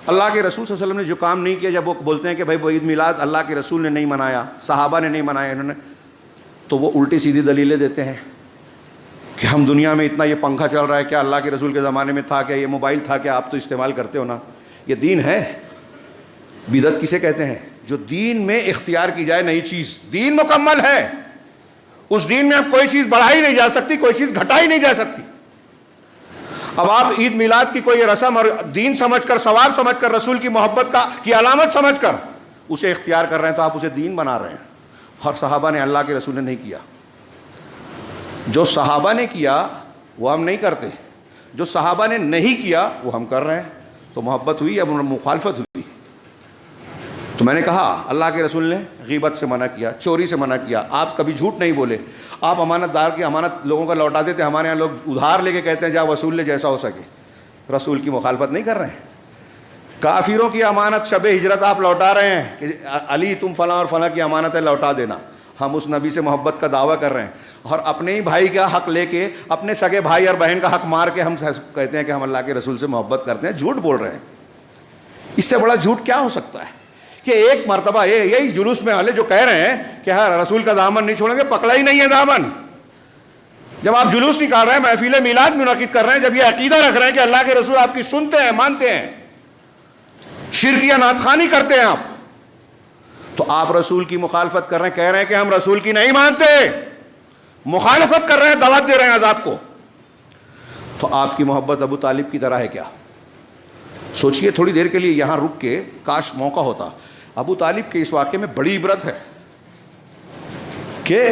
اللہ کے رسول صلی اللہ علیہ وسلم نے جو کام نہیں کیا، جب وہ بولتے ہیں کہ بھائی وہ عید میلاد اللہ کے رسول نے نہیں منایا، صحابہ نے نہیں منایا، انہوں نے، تو وہ الٹی سیدھی دلیلیں دیتے ہیں کہ ہم دنیا میں اتنا یہ پنکھا چل رہا ہے، کیا اللہ کے رسول کے زمانے میں تھا؟ کیا یہ موبائل تھا؟ کیا آپ تو استعمال کرتے ہو نا؟ یہ دین ہے۔ بدعت کسے کہتے ہیں؟ جو دین میں اختیار کی جائے نئی چیز۔ دین مکمل ہے، اس دین میں اب کوئی چیز بڑھائی نہیں جا سکتی، کوئی چیز گھٹائی نہیں جا سکتی۔ اب آپ عید میلاد کی کوئی رسم اور دین سمجھ کر، ثواب سمجھ کر، رسول کی محبت کی علامت سمجھ کر اسے اختیار کر رہے ہیں تو آپ اسے دین بنا رہے ہیں۔ اور صحابہ نے، اللہ کے رسول نے نہیں کیا۔ جو صحابہ نے کیا وہ ہم نہیں کرتے، جو صحابہ نے نہیں کیا وہ ہم کر رہے ہیں، تو محبت ہوئی یا مخالفت ہوئی؟ تو میں نے کہا اللہ کے رسول نے غیبت سے منع کیا، چوری سے منع کیا، آپ کبھی جھوٹ نہیں بولے، آپ امانت دار کی امانت لوگوں کا لوٹا دیتے۔ ہمارے یہاں لوگ ادھار لے کے کہتے ہیں جا وصول لے جیسا ہو سکے۔ رسول کی مخالفت نہیں کر رہے ہیں۔ کافروں کی امانت شب ہجرت آپ لوٹا رہے ہیں کہ علی تم فلاں اور فلاں کی امانت ہے، لوٹا دینا۔ ہم اس نبی سے محبت کا دعویٰ کر رہے ہیں اور اپنے ہی بھائی کا حق لے کے، اپنے سگے بھائی اور بہن کا حق مار کے ہم کہتے ہیں کہ ہم اللہ کے رسول سے محبت کرتے ہیں۔ جھوٹ بول رہے ہیں۔ اس سے بڑا جھوٹ کیا ہو سکتا ہے کہ ایک مرتبہ یہی جلوس میں والے جو کہہ رہے ہیں کہ ہاں رسول کا دامن نہیں چھوڑیں گے، پکڑا ہی نہیں ہے دامن۔ جب آپ جلوس نکال رہے ہیں، محفل میلاد منعقد کر رہے ہیں، جب یہ عقیدہ رکھ رہے ہیں کہ اللہ کے رسول آپ کی سنتے ہیں، مانتے ہیں، شرک یا نعت خوانی کرتے ہیں آپ، تو آپ رسول کی مخالفت کر رہے ہیں، کہہ رہے ہیں کہ ہم رسول کی نہیں مانتے، مخالفت کر رہے ہیں، دعوت دے رہے ہیں عذاب کو۔ تو آپ کی محبت ابو طالب کی طرح ہے کیا؟ سوچئے تھوڑی دیر کے لیے یہاں رک کے، کاش موقع ہوتا۔ ابو طالب کے اس واقعے میں بڑی عبرت ہے کہ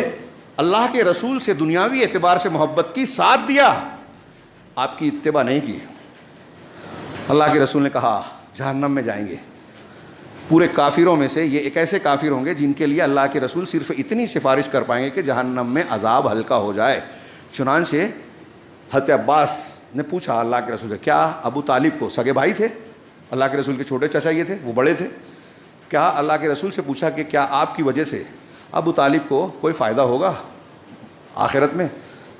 اللہ کے رسول سے دنیاوی اعتبار سے محبت کی، ساتھ دیا، آپ کی اتباع نہیں کی۔ اللہ کے رسول نے کہا جہنم میں جائیں گے۔ پورے کافروں میں سے یہ ایک ایسے کافر ہوں گے جن کے لیے اللہ کے رسول صرف اتنی سفارش کر پائیں گے کہ جہنم میں عذاب ہلکا ہو جائے۔ چنانچہ حضرت عباس نے پوچھا اللہ کے رسول سے، کیا ابو طالب کو، سگے بھائی تھے اللہ کے رسول کے، چھوٹے چچا یہ تھے، وہ بڑے تھے، کیا اللہ کے رسول سے پوچھا کہ کیا آپ کی وجہ سے ابو طالب کو کوئی فائدہ ہوگا آخرت میں؟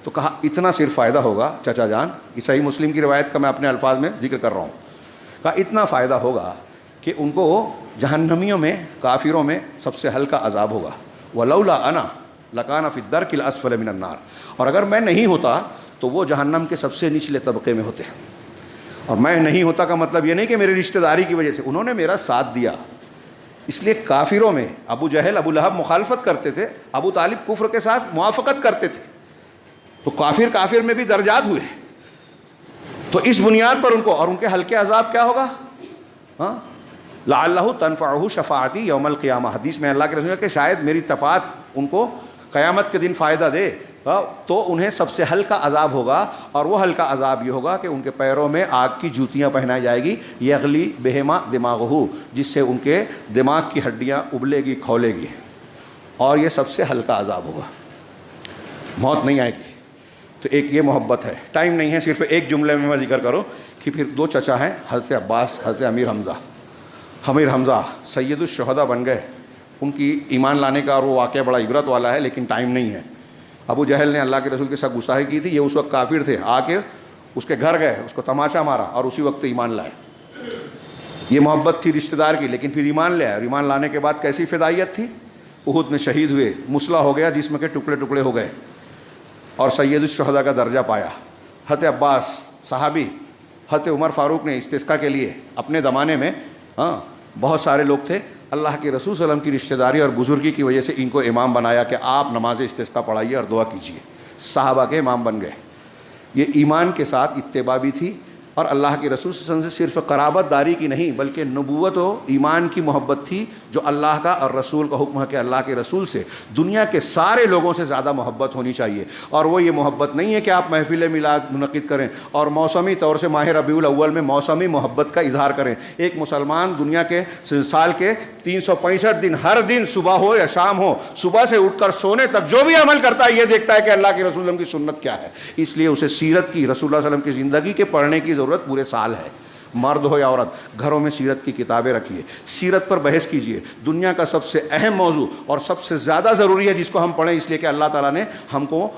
تو کہا اتنا صرف فائدہ ہوگا چچا جان، یہ صحیح مسلم کی روایت کا میں اپنے الفاظ میں ذکر کر رہا ہوں، کہا اتنا فائدہ ہوگا کہ ان کو جہنمیوں میں، کافروں میں سب سے ہلکا عذاب ہوگا۔ وَلَوْلَا أَنَا لَكَانَ فِي الدَّرْكِ الْأَسْفَلِ مِنَ النَّارِ، اور اگر میں نہیں ہوتا تو وہ جہنم کے سب سے نچلے طبقے میں ہوتے۔ اور میں نہیں ہوتا کا مطلب یہ نہیں کہ میری رشتہ داری کی وجہ سے، انہوں نے میرا ساتھ دیا۔ اس لیے کافروں میں ابو جہل، ابو لہب مخالفت کرتے تھے، ابو طالب کفر کے ساتھ موافقت کرتے تھے، تو کافر میں بھی درجات ہوئے۔ تو اس بنیاد پر ان کو، اور ان کے ہلکے عذاب کیا ہوگا؟ ہاں، لعلہ تنفعہ شفاعتی یوم القیامہ، حدیث میں اللہ کے رسول کہ شاید میری شفاعت ان کو قیامت کے دن فائدہ دے، تو انہیں سب سے ہلکا عذاب ہوگا، اور وہ ہلکا عذاب یہ ہوگا کہ ان کے پیروں میں آگ کی جوتیاں پہنائی جائے گی، یغلی بہما دماغہ، جس سے ان کے دماغ کی ہڈیاں ابلے گی، کھولے گی، اور یہ سب سے ہلکا عذاب ہوگا، موت نہیں آئے گی۔ تو ایک یہ محبت ہے۔ ٹائم نہیں ہے، صرف ایک جملے میں ذکر کرو کہ پھر دو چچا ہیں، حضرت عباس، حضرت امیر حمزہ سید الشہداء بن گئے۔ ان کی ایمان لانے کا اور وہ واقعہ بڑا عبرت والا ہے، لیکن ٹائم نہیں ہے۔ ابو جہل نے اللہ کے رسول کے ساتھ گستاخی کی تھی، یہ اس وقت کافر تھے، آ کے اس کے گھر گئے، اس کو تماشا مارا اور اسی وقت ایمان لائے۔ یہ محبت تھی رشتہ دار کی، لیکن پھر ایمان لے آئے، اور ایمان لانے کے بعد کیسی فدائیت تھی؟ احد میں شہید ہوئے، مسلح ہو گیا، جسم کے ٹکڑے ٹکڑے ہو گئے، اور سید الشہداء کا درجہ پایا۔ حضرت عباس صحابی، حضرت عمر فاروق نے استسقاء کے لیے اپنے زمانے میں، بہت سارے لوگ تھے، اللہ کے رسول صلی اللہ علیہ وسلم کی رشتہ داری اور بزرگی کی وجہ سے ان کو امام بنایا کہ آپ نماز استسقاء پڑھائیے اور دعا کیجیے، صحابہ کے امام بن گئے۔ یہ ایمان کے ساتھ اتباع بھی تھی، اور اللہ کے رسول صلی اللہ علیہ وسلم سے صرف قرابت داری کی نہیں بلکہ نبوت و ایمان کی محبت تھی، جو اللہ کا اور رسول کا حکم ہے کہ اللہ کے رسول سے دنیا کے سارے لوگوں سے زیادہ محبت ہونی چاہیے۔ اور وہ یہ محبت نہیں ہے کہ آپ محفل میلاد منعقد کریں اور موسمی طور سے ماہ ربیع الاول میں موسمی محبت کا اظہار کریں۔ ایک مسلمان دنیا کے سال کے 365 دن ہر دن صبح ہو یا شام ہو، صبح سے اٹھ کر سونے تک جو بھی عمل کرتا ہے یہ دیکھتا ہے کہ اللہ کے رسول صلی اللہ علیہ وسلم کی سنت کیا ہے، اس لیے اسے سیرت کی، رسول اللہ صلی اللہ علیہ وسلم کی زندگی کے پڑھنے کی ضرورت پورے سال ہے۔ مرد ہو یا عورت، گھروں میں سیرت کی کتابیں رکھیے، سیرت پر بحث کیجیے۔ دنیا کا سب سے اہم موضوع اور سب سے زیادہ ضروری ہے جس کو ہم پڑھیں، اس لیے کہ اللہ تعالیٰ نے ہم کو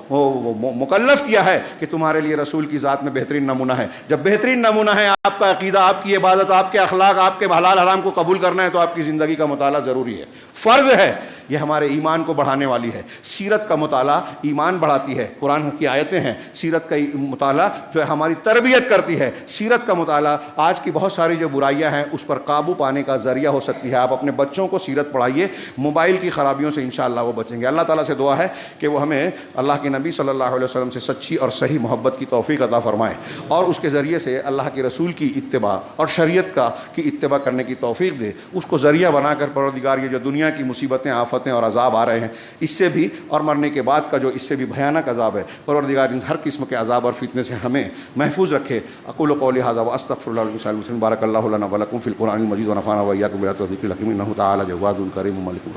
مکلف کیا ہے کہ تمہارے لیے رسول کی ذات میں بہترین نمونہ ہے۔ جب بہترین نمونہ ہے آپ کا عقیدہ، آپ کی عبادت، آپ کے اخلاق، آپ کے حلال حرام کو قبول کرنا ہے تو آپ کی زندگی کا مطالعہ ضروری ہے، فرض ہے۔ یہ ہمارے ایمان کو بڑھانے والی ہے۔ سیرت کا مطالعہ ایمان بڑھاتی ہے، قرآن کی آیتیں ہیں۔ سیرت کا مطالعہ جو ہے ہماری تربیت کرتی ہے۔ سیرت کا مطالعہ آج کی بہت ساری جو برائیاں ہیں اس پر قابو پانے کا ذریعہ ہو سکتی ہے۔ آپ اپنے بچوں کو سیرت پڑھائیے، موبائل کی خرابیوں سے انشاءاللہ وہ بچیں گے۔ اللہ تعالیٰ سے دعا ہے کہ وہ ہمیں اللہ کے نبی صلی اللہ علیہ وسلم سے سچی اور صحیح محبت کی توفیق عطا فرمائے اور اس کے ذریعے سے اللہ کے رسول کی اتباع اور شریعت کی اتباع کرنے کی توفیق دے۔ اس کو ذریعہ بنا کر پروردگار یہ جو دنیا کی مصیبتیں، آفتیں اور عذاب آ رہے ہیں، اس سے بھی اور مرنے کے بعد کا جو اس سے بھی بھیانک عذاب ہے، پروردگار ان ہر قسم کے عذاب اور فتنے سے ہمیں محفوظ رکھے۔ اقول قولی ھذا واستغفر اللہ لکم وللمسلمین۔ بارک اللہ لنا ولکم فی القرآن المجید ونفعنا وإیاکم بآیات الذکر الحکیم، انہ تعالی جواد کریم ملک۔